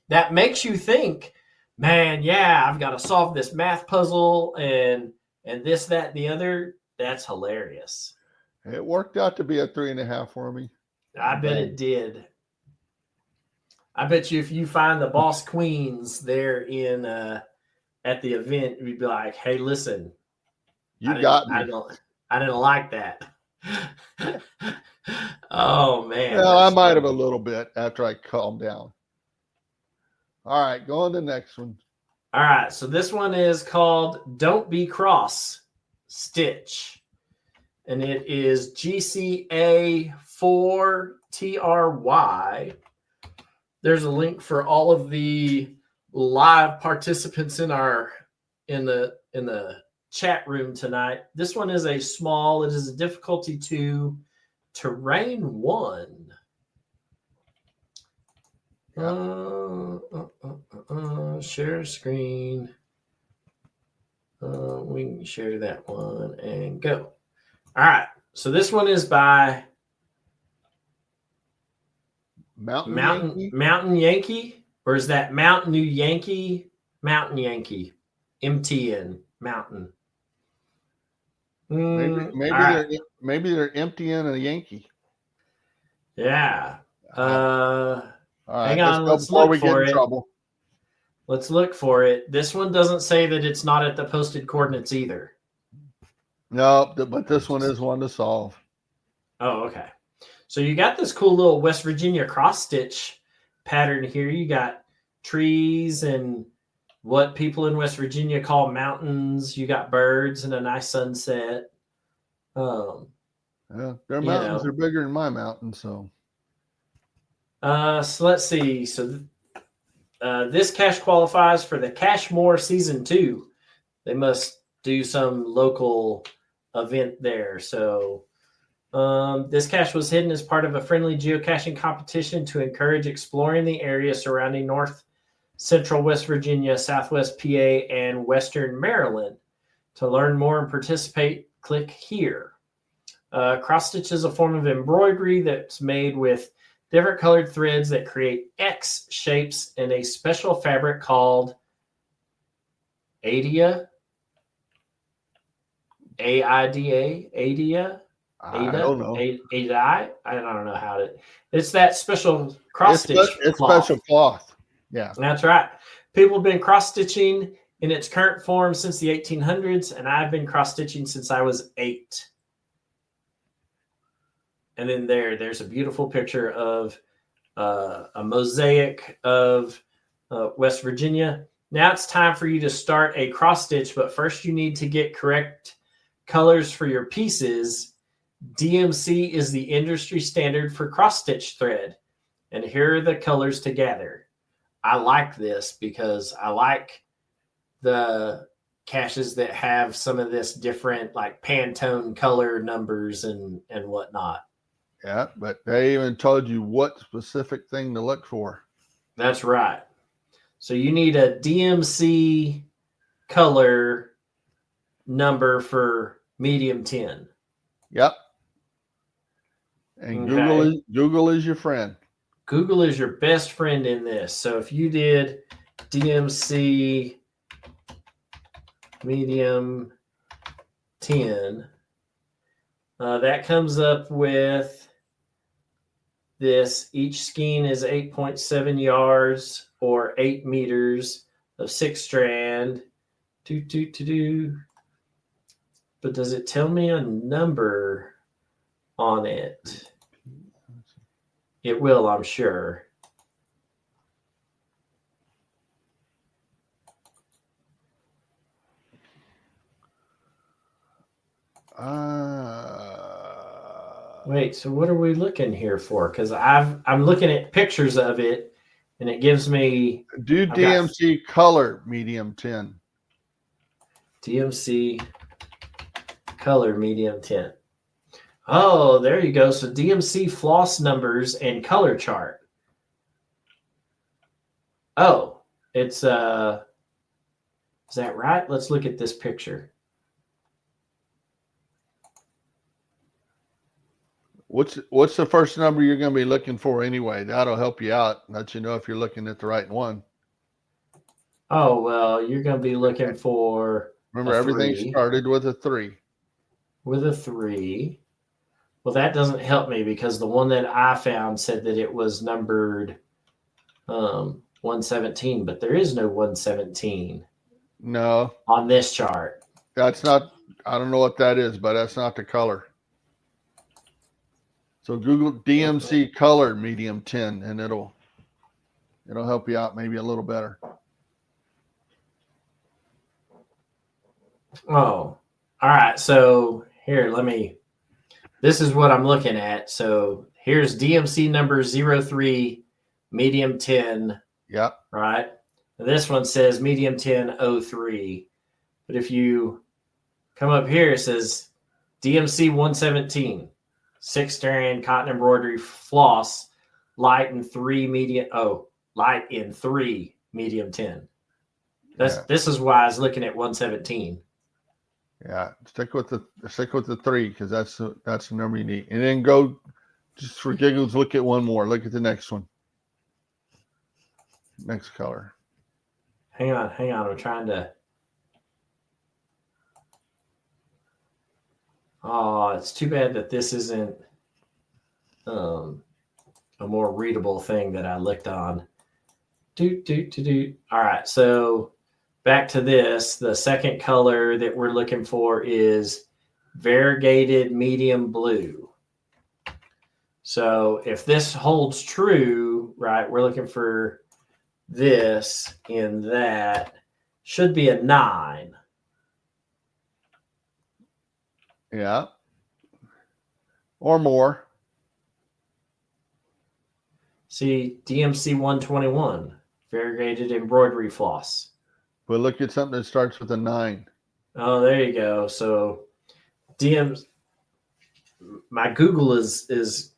That makes you think, man, yeah, I've got to solve this math puzzle and this, that, and the other. That's hilarious. It worked out to be a 3.5 for me. I bet it did. I bet you if you find the boss queens there in at the event, you'd be like, "Hey, listen, you got me. I didn't like that." Oh man! Well, I might have a little bit after I calmed down. All right, go on to the next one. All right, so this one is called "Don't Be Cross Stitch," and it is GCA4TRY. There's a link for all of the live participants in the chat room tonight. This one is it is a difficulty 2, terrain 1. Share screen. We can share that one and go. All right. So this one is by Mountain Yankee, or is that Mountain New Yankee? Mountain Yankee, MTN Mountain. Maybe they're emptying a Yankee. Yeah. All right, hang on. Let's look for it. Let's look for it. This one doesn't say that it's not at the posted coordinates either. No, but this one is one to solve. Oh, okay. So you got this cool little West Virginia cross stitch pattern here. You got trees and what people in West Virginia call mountains. You got birds and a nice sunset. Their mountains are bigger than my mountains, so. So let's see. So this cache qualifies for the Cache More Season 2. They must do some local event there. So this cache was hidden as part of a friendly geocaching competition to encourage exploring the area surrounding north central West Virginia, southwest PA, and western Maryland. To learn more and participate, click here. Cross stitch is a form of embroidery that's made with different colored threads that create X shapes in a special fabric called Aida. AIDA. I don't know. I don't know how to. It's that special cross stitch. It's cloth. special cloth. Yeah. That's right. People have been cross stitching in its current form since the 1800s, and I've been cross stitching since I was 8. And then there's a beautiful picture of a mosaic of West Virginia. Now it's time for you to start a cross stitch, but first you need to get correct colors for your pieces. DMC is the industry standard for cross stitch thread. And here are the colors to gather. I like this because I like the caches that have some of this different like Pantone color numbers and whatnot. Yeah, but they even told you what specific thing to look for. That's right. So you need a DMC color number for medium 10. Yep. And Okay. Google is your friend. Google is your best friend in this. So if you did DMC medium 10, that comes up with this. Each skein is 8.7 yards or 8 meters of 6 strand. But does it tell me a number on it? It will, I'm sure. Wait, so what are we looking here for? Because I'm looking at pictures of it, and it gives me DMC color medium 10. DMC color medium 10. Oh, there you go. So DMC floss numbers and color chart. Oh, it's is that right? Let's look at this picture. What's the first number you're going to be looking for anyway? That'll help you out, let you know if you're looking at the right one. Oh, well, you're going to be looking for Remember, everything started with a 3. With a 3. Well, that doesn't help me because the one that I found said that it was numbered 117, but there is no 117. No. On this chart. That's not, I don't know what that is, but that's not the color. So Google DMC color medium 10 and it'll help you out maybe a little better. Oh, all right. So here, this is what I'm looking at. So here's DMC number 03, medium 10. Yep. Right. And this one says medium 10 03. But if you come up here, it says DMC 117, 6 strand cotton embroidery floss, light in 3 medium 10. This is why I was looking at 117. Yeah, stick with the 3 because that's the number you need, and then go just for giggles. Look at one more. Look at the next one. Next color. Hang on. I'm trying to. Oh, it's too bad that this isn't a more readable thing that I looked on. All right, so back to this. The second color that we're looking for is variegated medium blue. So if this holds true, right, we're looking for this in that. Should be a 9. Yeah. Or more. See, DMC 121, variegated embroidery floss. But look at something that starts with a 9. Oh, there you go. So my Google is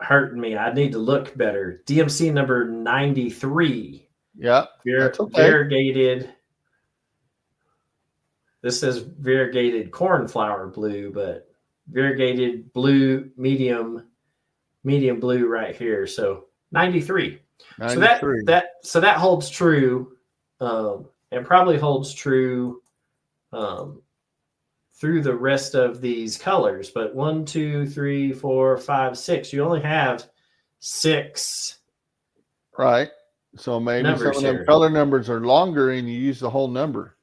hurting me. I need to look better. DMC number 93. Yeah. That's okay. Variegated. This says variegated cornflower blue, but variegated blue, medium blue right here. So 93. 93. So that holds true, and probably holds true through the rest of these colors. But 1, 2, 3, 4, 5, 6. You only have 6 Right. So maybe some numbers of them here. color numbers are longer and you use the whole number.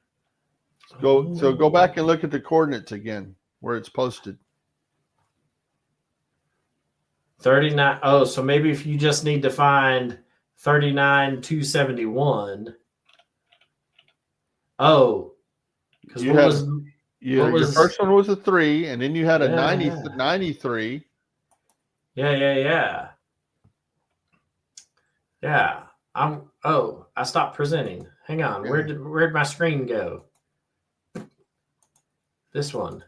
Go back and look at the coordinates again where it's posted. 39. Oh, so maybe if you just need to find 39,271. Oh, because your first one was a 3, and then you had a 93. Yeah. I stopped presenting. Hang on. Yeah. Where'd my screen go? This one.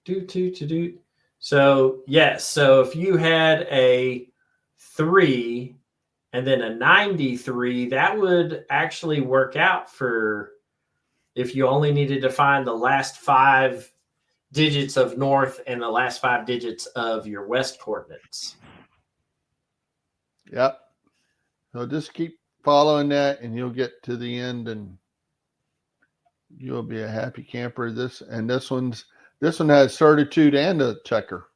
Do. So yes, so if you had a 3 and then a 93, that would actually work out for if you only needed to find the last 5 digits of north and the last 5 digits of your west coordinates. Yep. So just keep following that and you'll get to the end and you'll be a happy camper. This one has certitude and a checker.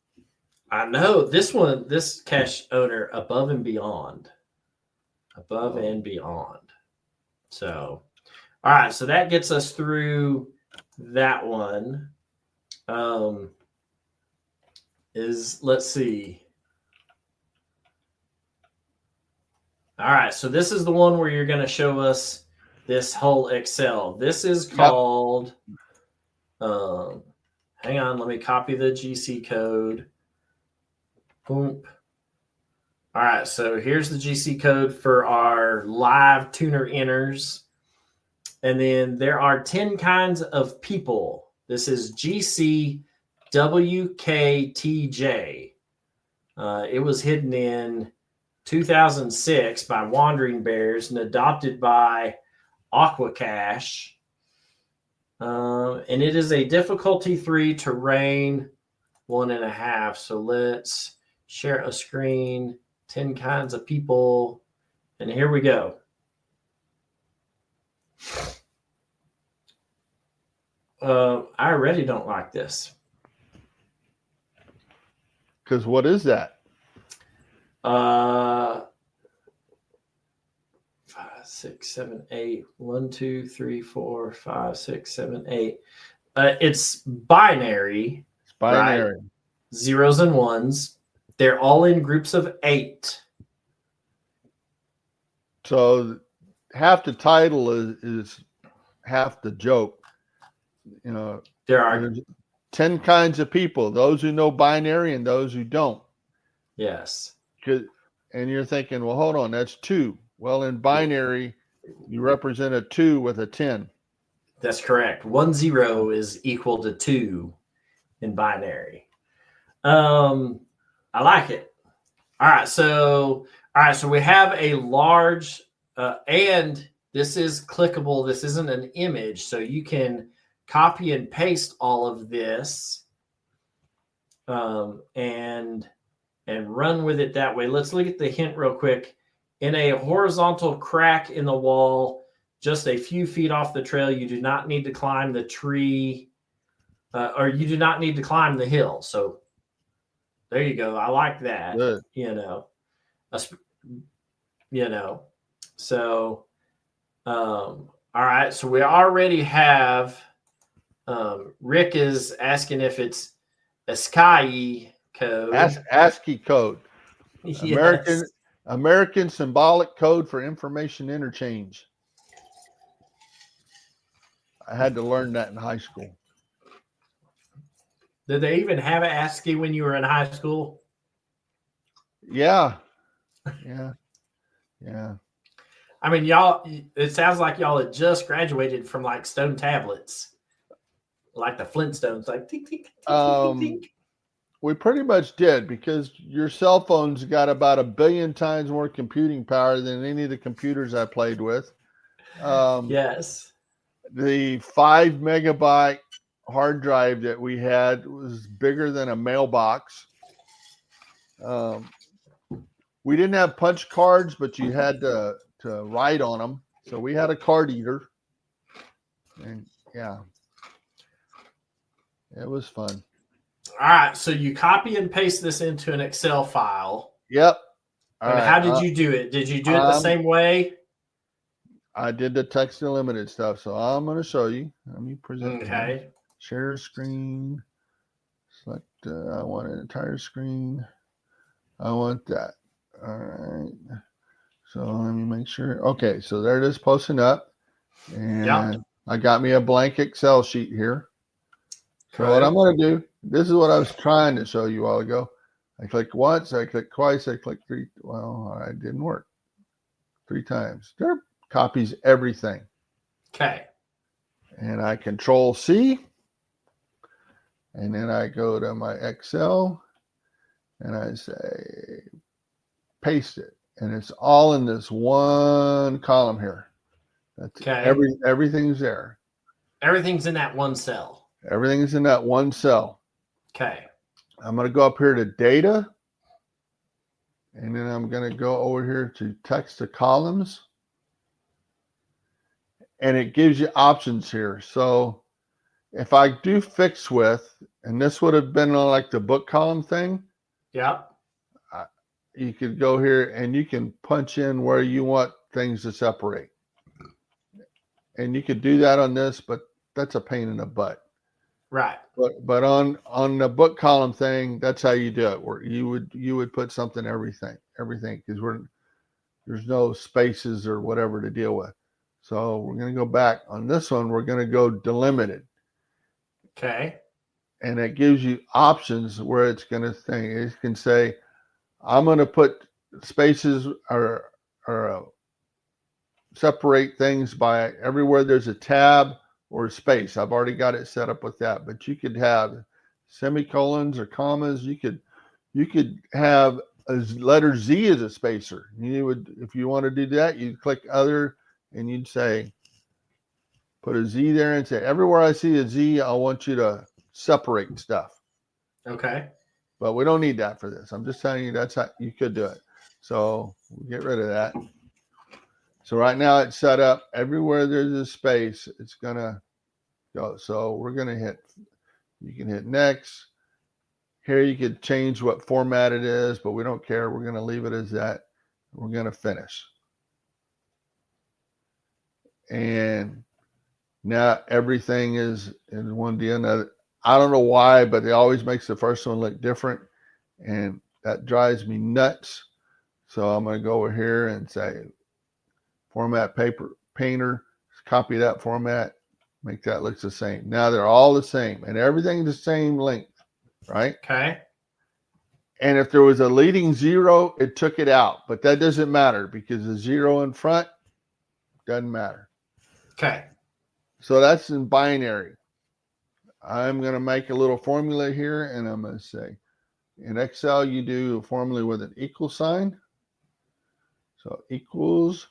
I know this cache owner above and beyond. So, all right. So that gets us through that one. Let's see. All right. So this is the one where you're going to show us this whole Excel. This is called, hang on. Let me copy the GC code. Boom. All right, so here's the GC code for our live tuner inners. And then there are 10 kinds of people. This is GCWKTJ. It was hidden in 2006 by Wandering Bears and adopted by Aquacache. And it is a difficulty 3, terrain 1.5. So let's share a screen. 10 kinds of people. And here we go. I already don't like this. Because what is that? 5, 6, 7, 8. 1, 2, 3, 4, 5, 6, 7, 8. It's binary. It's binary. Right? Zeros and ones. They're all in groups of 8. So half the title is half the joke. You know, there are 10 kinds of people, those who know binary and those who don't. Yes. And you're thinking, well, hold on, that's 2. Well, in binary, you represent a 2 with a 10. That's correct. 1 0 is equal to 2 in binary. I like it. All right, so we have a large, and this is clickable. This isn't an image, so you can copy and paste all of this, and run with it that way. Let's look at the hint real quick. In a horizontal crack in the wall, just a few feet off the trail, you do not need to climb the tree, or you do not need to climb the hill. So there you go. I like that. Good. So, all right. So we already have, Rick is asking if it's ASCII code. ASCII code. Yes. American symbolic code for information interchange. I had to learn that in high school. Did they even have an ASCII when you were in high school? Yeah. I mean, y'all, it sounds like y'all had just graduated from like stone tablets, like the Flintstones, like tink, tink, tink, tink, tink. We pretty much did, because your cell phone's got about 1 billion times more computing power than any of the computers I played with. Yes. The 5 megabyte hard drive that we had was bigger than a mailbox. We didn't have punch cards, but you had to write on them. So we had a card eater. And yeah. It was fun. All right. So you copy and paste this into an Excel file. Yep. All And right. how did you do it? Did you do it the same way? I did the text unlimited stuff, so I'm going to show you. Let me present. Okay. Share screen. Select. I want an entire screen. I want that. All right. So let me make sure. Okay, so there it is posting up. And I got me a blank Excel sheet here. So what I'm going to do, this is what I was trying to show you a while ago. I click once, I click twice, I click three. Well, it didn't work. 3 times. There copies everything. Okay. And I control C. And then I go to my Excel and I say paste it. And it's all in this one column here. That's everything's there. Everything's in that one cell. Everything's in that one cell. Okay. I'm going to go up here to data. And then I'm going to go over here to text to columns. And it gives you options here. So if I do fix with, and this would have been on like the book column thing. Yep. You could go here and you can punch in where you want things to separate. And you could do that on this, but that's a pain in the butt. Right. But on the book column thing, that's how you do it. Where you would put something everything because there's no spaces or whatever to deal with. So we're going to go back on this one. We're going to go delimited. Okay. And it gives you options where it's going to think. It can say, I'm going to put spaces or separate things by everywhere there's a tab or a space. I've already got it set up with that, but you could have semicolons or commas. You could have a letter Z as a spacer. You would, if you want to do that, you'd click other and you'd say, put a Z there and say, everywhere I see a Z, I want you to separate stuff. Okay. But we don't need that for this. I'm just telling you that's how you could do it. So we'll get rid of that. So right now it's set up everywhere there's a space, it's going to go. So we're going to you can hit next. Here you could change what format it is, but we don't care. We're going to leave it as that. We're going to finish. And now everything is in one deal. I don't know why, but it always makes the first one look different. And that drives me nuts. So I'm going to go over here and say, format paper painter, copy that format, make that look the same. Now they're all the same and everything's the same length, right? Okay. And if there was a leading zero, it took it out, but that doesn't matter because the zero in front doesn't matter. Okay. So that's in binary. I'm going to make a little formula here and I'm going to say, in Excel, you do a formula with an equal sign. So equals,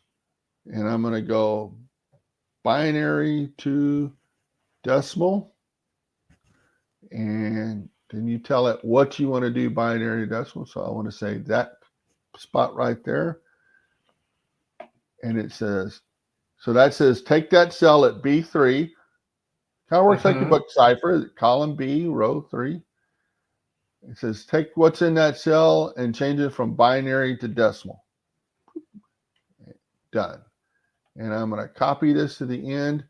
and I'm going to go binary to decimal. And then you tell it what you want to do binary to decimal. So I want to say that spot right there. And it says, so that says take that cell at B3. Kind of works like a book cipher, column B, row 3. It says take what's in that cell and change it from binary to decimal. Done. And I'm going to copy this to the end.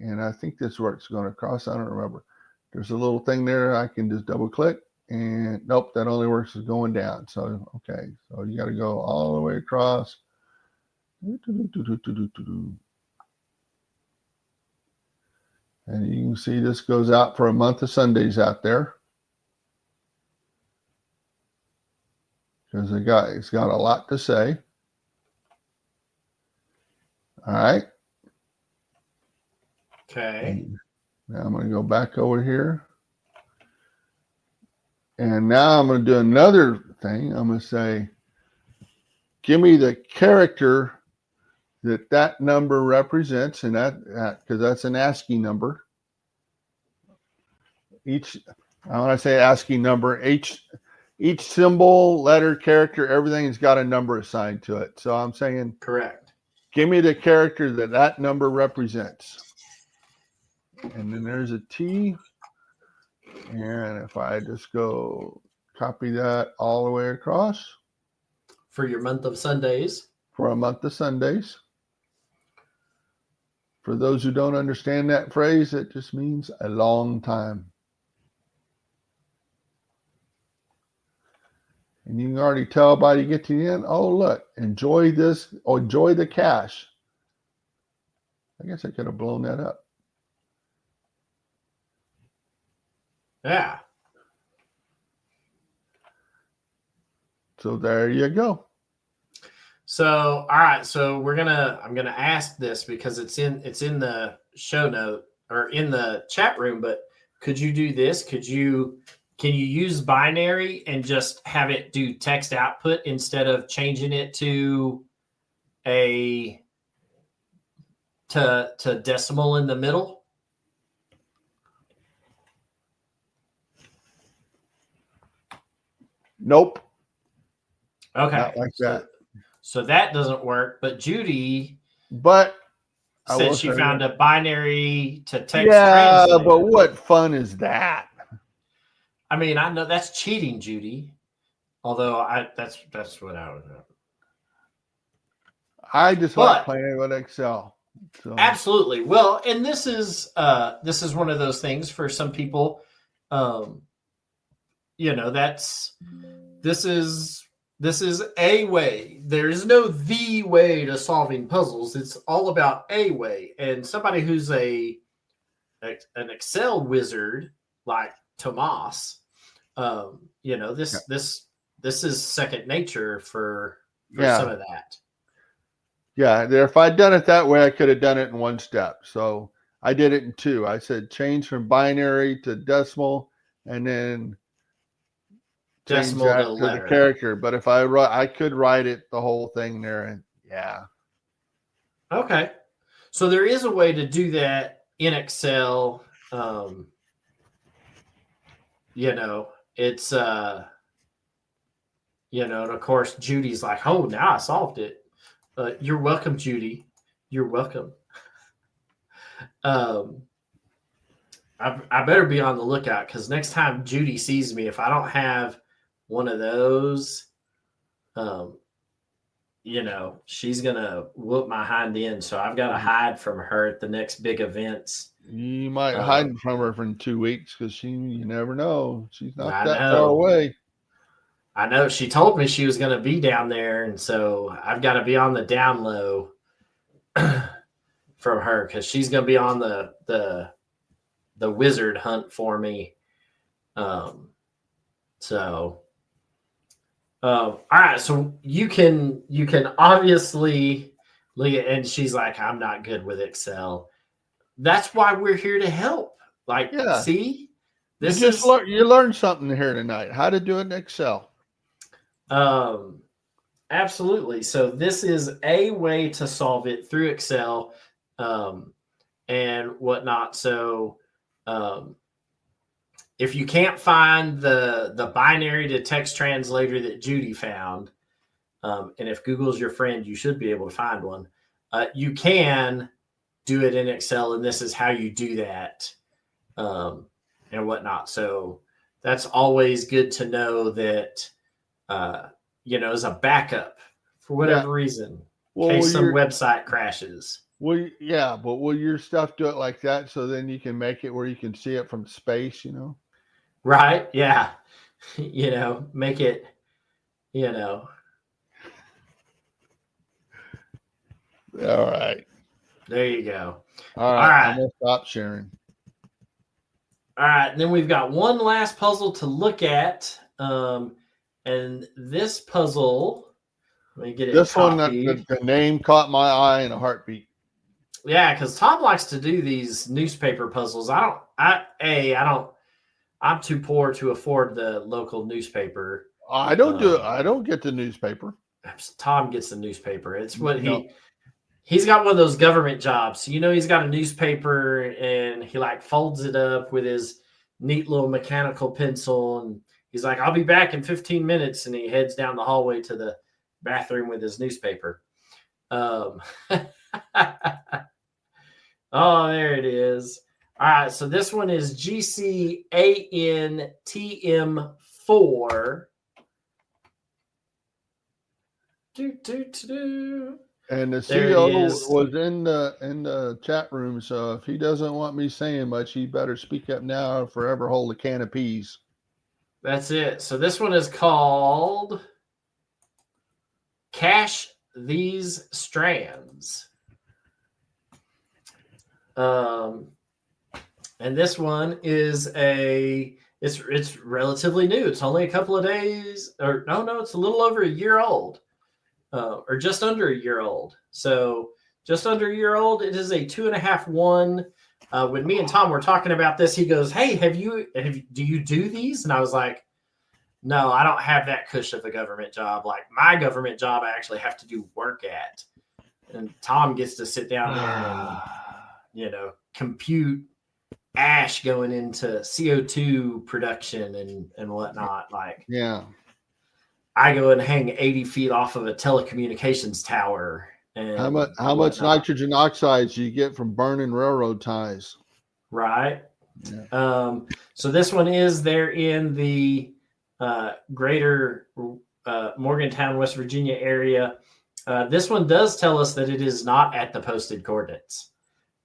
And I think this works going across. I don't remember. There's a little thing there. I can just double click. And nope, that only works as going down. So, okay. So you got to go all the way across. And you can see this goes out for a month of Sundays out there. Because it's got a lot to say. All right. Okay. Now I'm going to go back over here. And now I'm going to do another thing. I'm going to say, give me the character that number represents, and that because that's an ASCII number. When I say ASCII number, each symbol, letter, character, everything has got a number assigned to it. So I'm saying, correct. Give me the character that number represents. And then there's a T. And if I just go copy that all the way across For your month of Sundays. for a month of Sundays. For those who don't understand that phrase, it just means a long time. And you can already tell by you get to the end, oh, look, enjoy this, or enjoy the cache. I guess I could have blown that up. Yeah. So there you go. So, all right. So I'm gonna ask this because it's in the show note or in the chat room. But could you do this? Can you use binary and just have it do text output instead of changing it to decimal in the middle? Nope. Okay. Not like that. So that doesn't work. But Judy But I said will she say found that. a binary to text Yeah, translator. but what fun is that? I mean, I know that's cheating, Judy. Although that's what I would know. I just like playing with Excel. So. Absolutely. Well, and this is one of those things for some people. This is a way. There is no the way to solving puzzles. It's all about a way. And somebody who's an Excel wizard like Tomas, this is second nature for some of that. Yeah, if I'd done it that way, I could have done it in one step. So I did it in two. I said change from binary to decimal, and then decimal change that to the character. But if I could write it the whole thing there, and yeah. Okay, so there is a way to do that in Excel. It's and of course Judy's like, oh, now I solved it. You're welcome, Judy. You're welcome. I better be on the lookout because next time Judy sees me, if I don't have one of those, she's gonna whoop my hind end. So I've got to hide from her at the next big events. You might hide from her for 2 weeks because you never know. She's not that far away. I know. She told me she was going to be down there, and so I've got to be on the down low from her because she's going to be on the wizard hunt for me. All right. So you can obviously, Leah, and she's like, I'm not good with Excel. That's why we're here to help. Like, see, you learned something here tonight. How to do it in Excel. Absolutely. So this is a way to solve it through Excel, and whatnot. So, if you can't find the binary to text translator that Judy found, and if Google's your friend, you should be able to find one. You can do it in Excel, and this is how you do that, and whatnot. So that's always good to know that, as a backup for whatever reason, in case some website crashes. Well, yeah, but will your stuff do it like that so then you can make it where you can see it from space, Right? Yeah. Make it, All right. There you go. All right. I'm going to stop sharing. All right. And then we've got one last puzzle to look at. And this puzzle, let me get it. This one, the name caught my eye in a heartbeat. Yeah, because Tom likes to do these newspaper puzzles. I'm too poor to afford the local newspaper. I don't do it. I don't get the newspaper. Tom gets the newspaper. It's what he's got one of those government jobs. He's got a newspaper and he folds it up with his neat little mechanical pencil. And he's like, I'll be back in 15 minutes. And he heads down the hallway to the bathroom with his newspaper. Oh, there it is. All right, so this one is GCANTM4. And the There it CO is. was in the chat room, so if he doesn't want me saying much, he better speak up now or forever hold a can of peas. That's it. So this one is called Cache These Strands. And this one is it's relatively new. It's only a couple of days, or no, it's a little over a year old, or just under a year old. So just under a year old. It is a 2.5-1. When me and Tom were talking about this, he goes, "Hey, do you do these?" And I was like, "No, I don't have that cush of a government job. Like my government job, I actually have to do work at." And Tom gets to sit down there and compute ash going into CO2 production and whatnot. Like, Yeah. I go and hang 80 feet off of a telecommunications tower. And How much nitrogen oxides do you get from burning railroad ties? Right. Yeah. So this one is there in the greater Morgantown, West Virginia area. This one does tell us that it is not at the posted coordinates.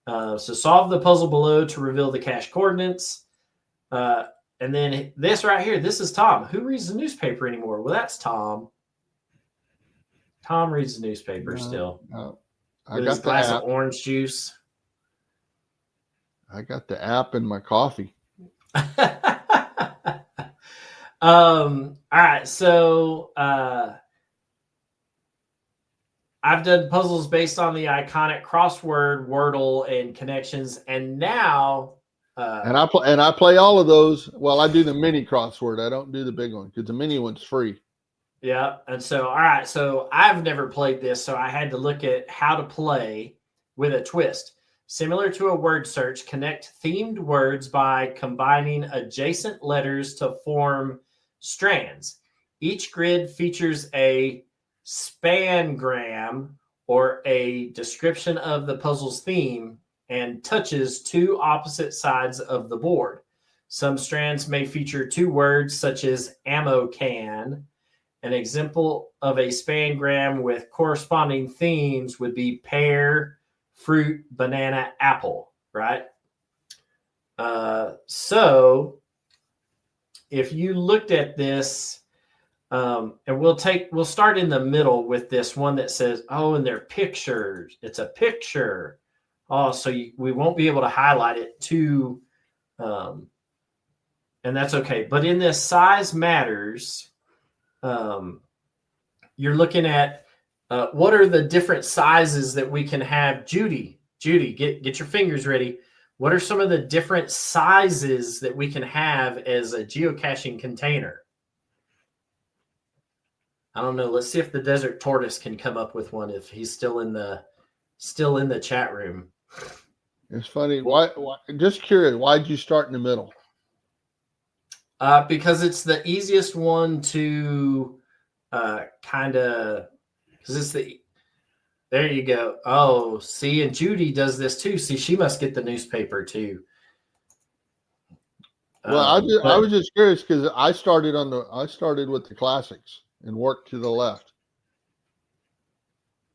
So solve the puzzle below to reveal the cache coordinates. And then this right here, this is Tom. Who reads the newspaper anymore? Well, that's Tom. Tom reads the newspaper still. I with got his glass the app. of orange juice. I got the app in my coffee. All right. So I've done puzzles based on the iconic crossword, Wordle, and connections, and now and I play all of those. Well, I do the mini crossword. I don't do the big one because the mini one's free. Yeah. And so, all right. So I've never played this, so I had to look at how to play with a twist. Similar to a word search, connect themed words by combining adjacent letters to form strands. Each grid features a spangram, or a description of the puzzle's theme, and touches two opposite sides of the board. Some strands may feature two words, such as ammo can. An example of a spangram with corresponding themes would be pear, fruit, banana, apple, right? So if you looked at this, and we'll start in the middle with this one that says, oh, and they're pictures. It's a picture. Oh, so we won't be able to highlight it too, and that's okay. But in this size matters, you're looking at what are the different sizes that we can have. Judy, get your fingers ready. What are some of the different sizes that we can have as a geocaching container? I don't know. Let's see if the Desert Tortoise can come up with one if he's still in the chat room. It's funny. Why just curious, why'd you start in the middle? Because it's the easiest one to kind of, because it's there you go. Oh, see, and Judy does this too. See, she must get the newspaper too. Well, I was just curious because I started with the classics and worked to the left.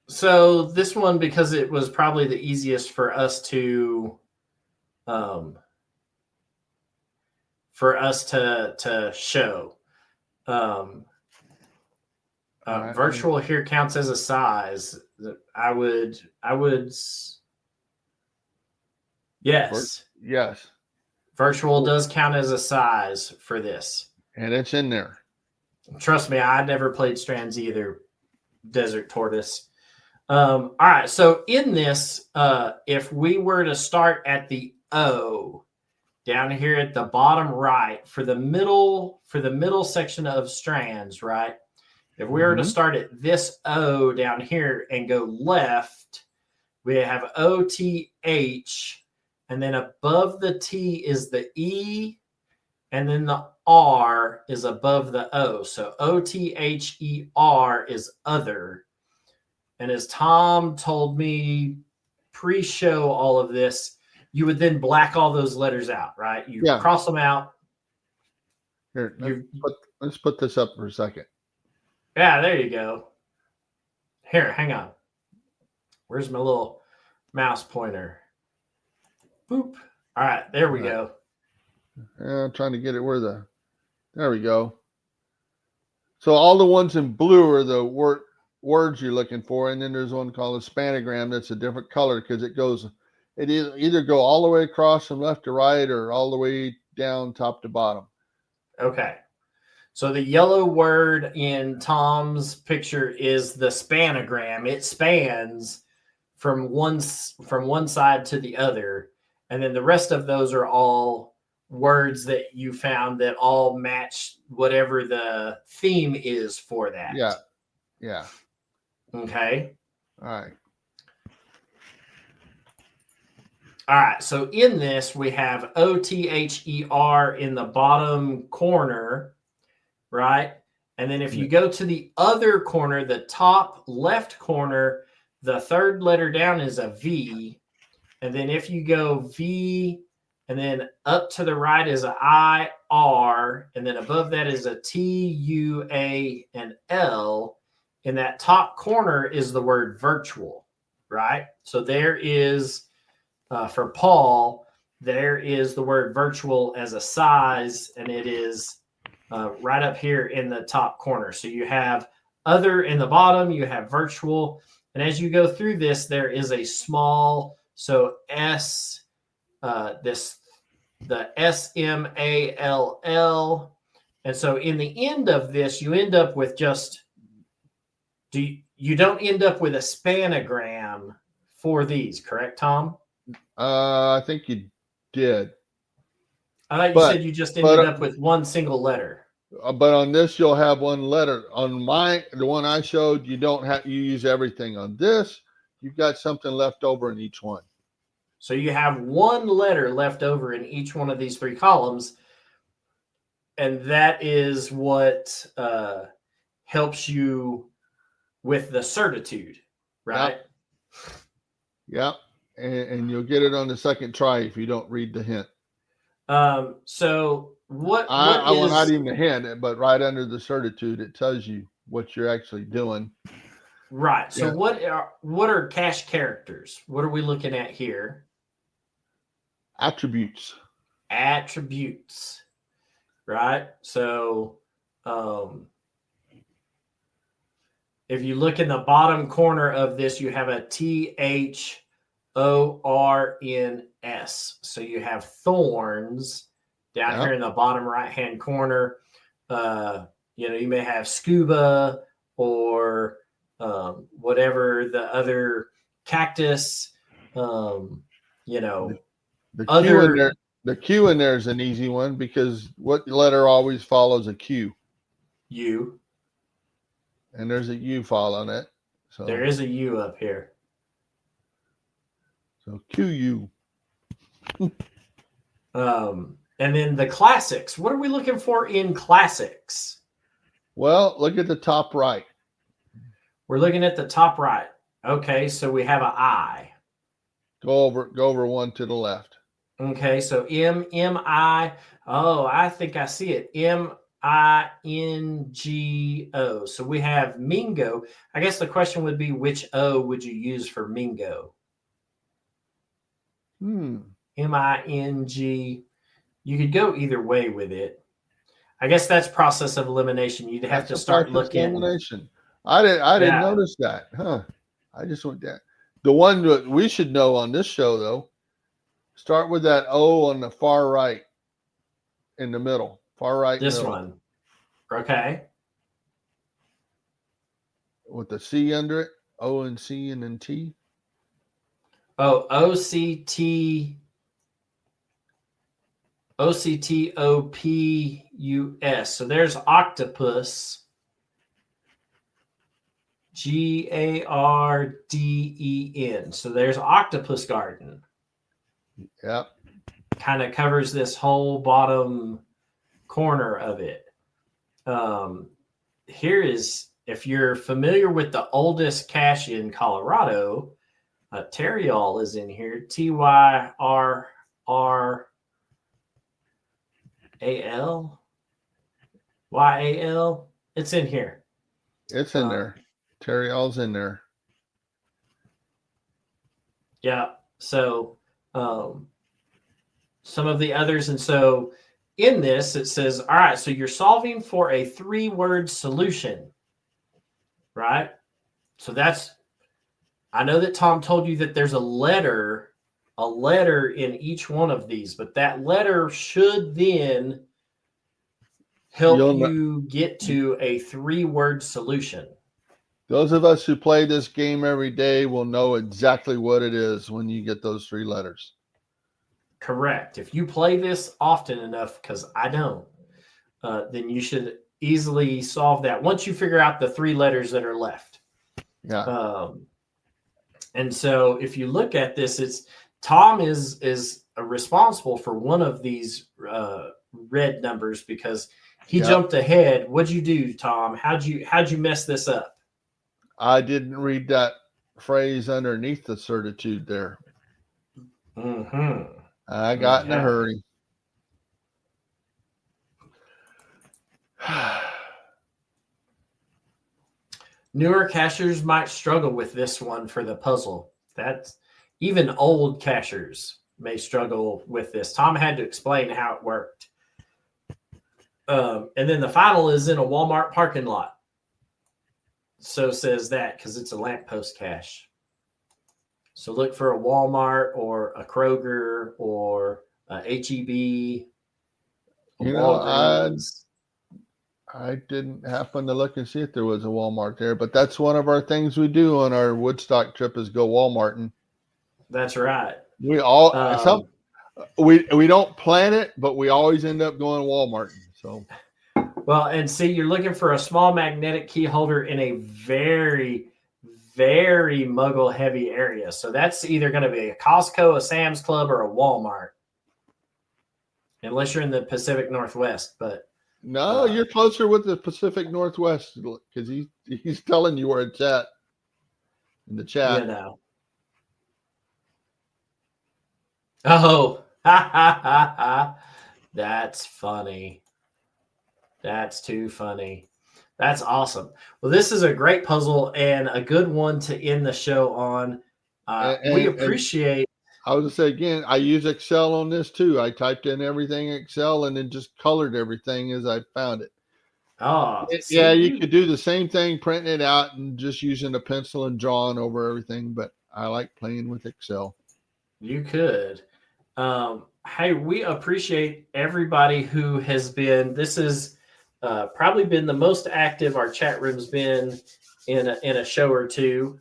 So this one, because it was probably the easiest for us to show. Right. Virtual here counts as a size. I would yes. Yes. Virtual does count as a size for this. And it's in there. Trust me, I never played Strands either, Desert Tortoise. All right, so in this, if we were to start at the O, down here at the bottom right, for the middle section of Strands, right? If we were to start at this O down here and go left, we have OTH, and then above the T is the E, and then the R is above the O. So OTHER is other. And as Tom told me pre-show all of this, you would then black all those letters out, right? You Yeah. cross them out. Here, let's put this up for a second. Yeah, there you go. Here, hang on. Where's my little mouse pointer? Boop. All right, there we go. Yeah, I'm trying to get it there we go. So all the ones in blue are the words you're looking for, and then there's one called a spanogram that's a different color because it either go all the way across from left to right or all the way down top to bottom. Okay. So the yellow word in Tom's picture is the spanogram. It spans from one side to the other, and then the rest of those are all words that you found that all match whatever the theme is for that. Yeah. Okay. All right. So in this, we have OTHER in the bottom corner, right? And then if you go to the other corner, the top left corner, the third letter down is a V. And then if you go V, and then up to the right is a IR, and then above that is a TUA and L. In that top corner is the word virtual, right? So there is, for Paul, there is the word virtual as a size, and it is right up here in the top corner. So you have other in the bottom, you have virtual. And as you go through this, there is a small, so S, the SMALL. And so in the end of this, you end up with you don't end up with a spanogram for these, correct, Tom? I think you did. I thought you said you just ended up with one single letter. But on this, you'll have one letter. On the one I showed, you use everything. On this, you've got something left over in each one. So you have one letter left over in each one of these three columns, and that is what helps you with the certitude, right? Yep. And you'll get it on the second try if you don't read the hint. So what well, not even the hint, but right under the certitude, it tells you what you're actually doing. Right. So what are cache characters? What are we looking at here? Attributes. Right. So if you look in the bottom corner of this, you have a THORNS. So you have thorns down here in the bottom right-hand corner. You may have scuba or whatever the other cactus, The Q in there is an easy one because what letter always follows a Q? U. And there's a U following it. So there is a U up here. So QU. And then the classics. What are we looking for in classics? Well, look at the top right. We're looking at the top right. Okay, so we have an I. Go over one to the left. Okay, so M-I. Oh, I think I see it. M-I-N-G-O. So we have Mingo. I guess the question would be, which O would you use for Mingo? M-I-N-G. You could go either way with it. I guess that's process of elimination. You'd have to start looking. Elimination. I didn't notice that. Huh. I just went down. The one that we should know on this show, though, start with that O on the far right in the middle. Far right. This middle. one. Okay. With the C under it. O and C and then T. Oh, OCTOPUS. So there's octopus. GARDEN. So there's octopus garden. Yep. Kind of covers this whole bottom corner of it. Here is, if you're familiar with the oldest cache in Colorado, Tyryal is in here. Tyrrayal. It's in here. It's in there. Tyryal's in there. Yeah. So some of the others. And so in this, it says, all right, so you're solving for a 3-word solution, right? So I know that Tom told you that there's a letter in each one of these, but that letter should then help you get to a 3-word solution. Those of us who play this game every day will know exactly what it is when you get those 3 letters. Correct. If you play this often enough, because I don't, then you should easily solve that once you figure out the 3 letters that are left. Yeah. And so if you look at this, Tom is responsible for one of these red numbers because he jumped ahead. What'd you do, Tom? How'd you mess this up? I didn't read that phrase underneath the certitude there. Mm-hmm. I got in a hurry. Newer cachers might struggle with this one for the puzzle. That's even old cachers may struggle with this. Tom had to explain how it worked. And then the final is in a Walmart parking lot. So says that because it's a lamppost cache. So look for a Walmart or a Kroger or a HEB. I didn't happen to look and see if there was a Walmart there, but that's one of our things we do on our Woodstock trip is go Walmarting. That's right. We we don't plan it, but we always end up going Walmarting. So, well, and see, you're looking for a small magnetic key holder in a very, very muggle heavy area. So that's either going to be a Costco, a Sam's Club, or a Walmart, unless you're in the Pacific Northwest. But no, you're closer with the Pacific Northwest because he's telling you where it's at in the chat. You know. Oh, that's funny. That's too funny. That's awesome. Well, this is a great puzzle and a good one to end the show on. We appreciate. I was going to say again, I use Excel on this too. I typed in everything in Excel and then just colored everything as I found it. Oh, yeah, you could do the same thing, printing it out and just using a pencil and drawing over everything. But I like playing with Excel. You could. Hey, we appreciate everybody who has been. This has probably been the most active our chat room's been in a show or two.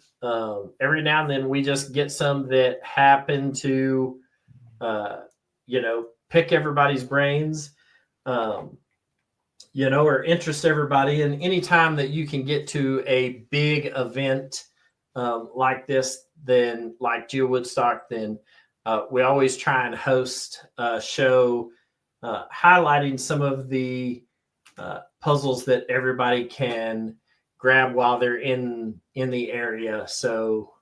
Every now and then we just get some that happen to, pick everybody's brains, or interest everybody. And anytime that you can get to a big event like this, then like Geo Woodstock, then we always try and host a show highlighting some of the puzzles that everybody can grab while they're in the area. So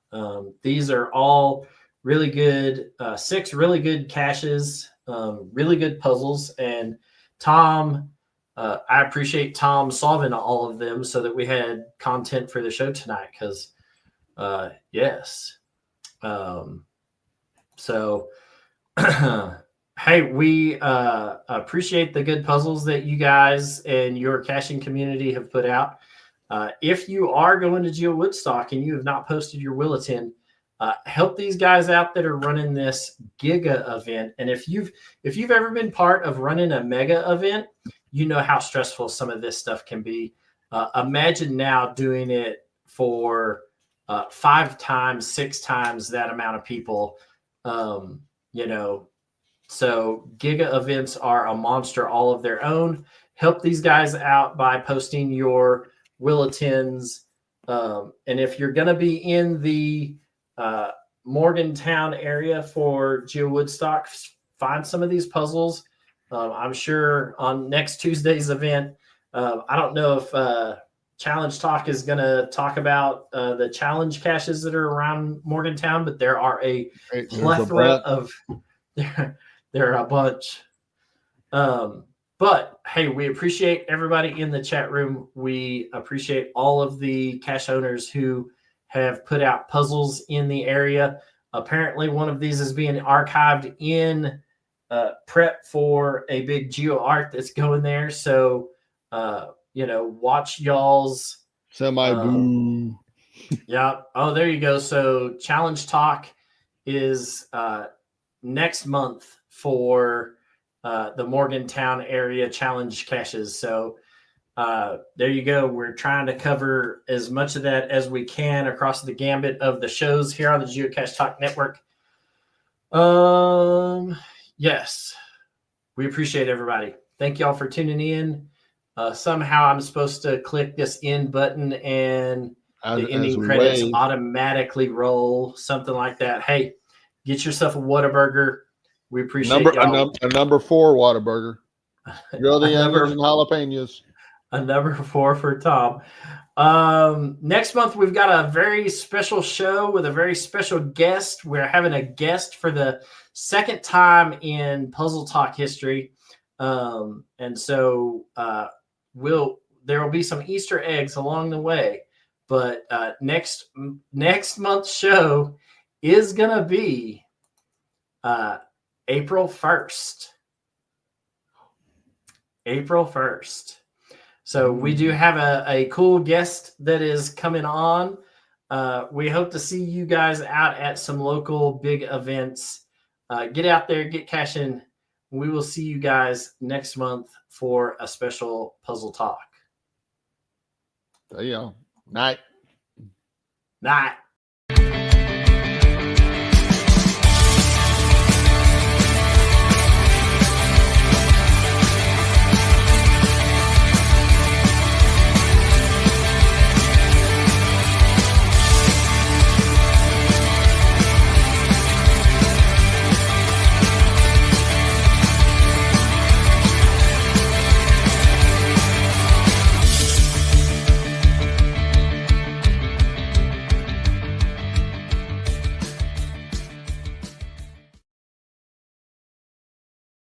these are all really good, 6 really good caches, really good puzzles. And Tom, I appreciate Tom solving all of them so that we had content for the show tonight. Because yes. So, hey, we appreciate the good puzzles that you guys and your caching community have put out. If you are going to Geo Woodstock and you have not posted your Williton, help these guys out that are running this Giga event. And if you've ever been part of running a mega event, you know how stressful some of this stuff can be. Imagine now doing it for 5 times, 6 times that amount of people. So Giga events are a monster all of their own. Help these guys out by posting your Willitons. And if you're going to be in the Morgantown area for Geo Woodstock, find some of these puzzles. I'm sure on next Tuesday's event, I don't know Challenge Talk is going to talk about the challenge caches that are around Morgantown, but there are a plethora of there are a bunch. But hey, we appreciate everybody in the chat room. We appreciate all of the cache owners who have put out puzzles in the area. Apparently, one of these is being archived in prep for a big geo art that's going there. So, watch y'all's semi-boo. Yeah. Oh, there you go. So Challenge Talk is next month for the Morgantown area challenge caches. So there you go. We're trying to cover as much of that as we can across the gambit of the shows here on the Geocache Talk Network. Yes, we appreciate everybody. Thank y'all for tuning in. Somehow I'm supposed to click this end button and the ending credits automatically roll, something like that. Hey, get yourself a Whataburger. We appreciate y'all. A number 4 Whataburger. Grill the onions and jalapenos. A number 4 for Tom. Next month, we've got a very special show with a very special guest. We're having a guest for the second time in Puzzle Talk history. And so there will be some Easter eggs along the way. But next month's show is going to be April 1st. April 1st. So we do have a cool guest that is coming on. We hope to see you guys out at some local big events. Get out there, get caching. We will see you guys next month for a special Puzzle Talk. There you go. Night. Night.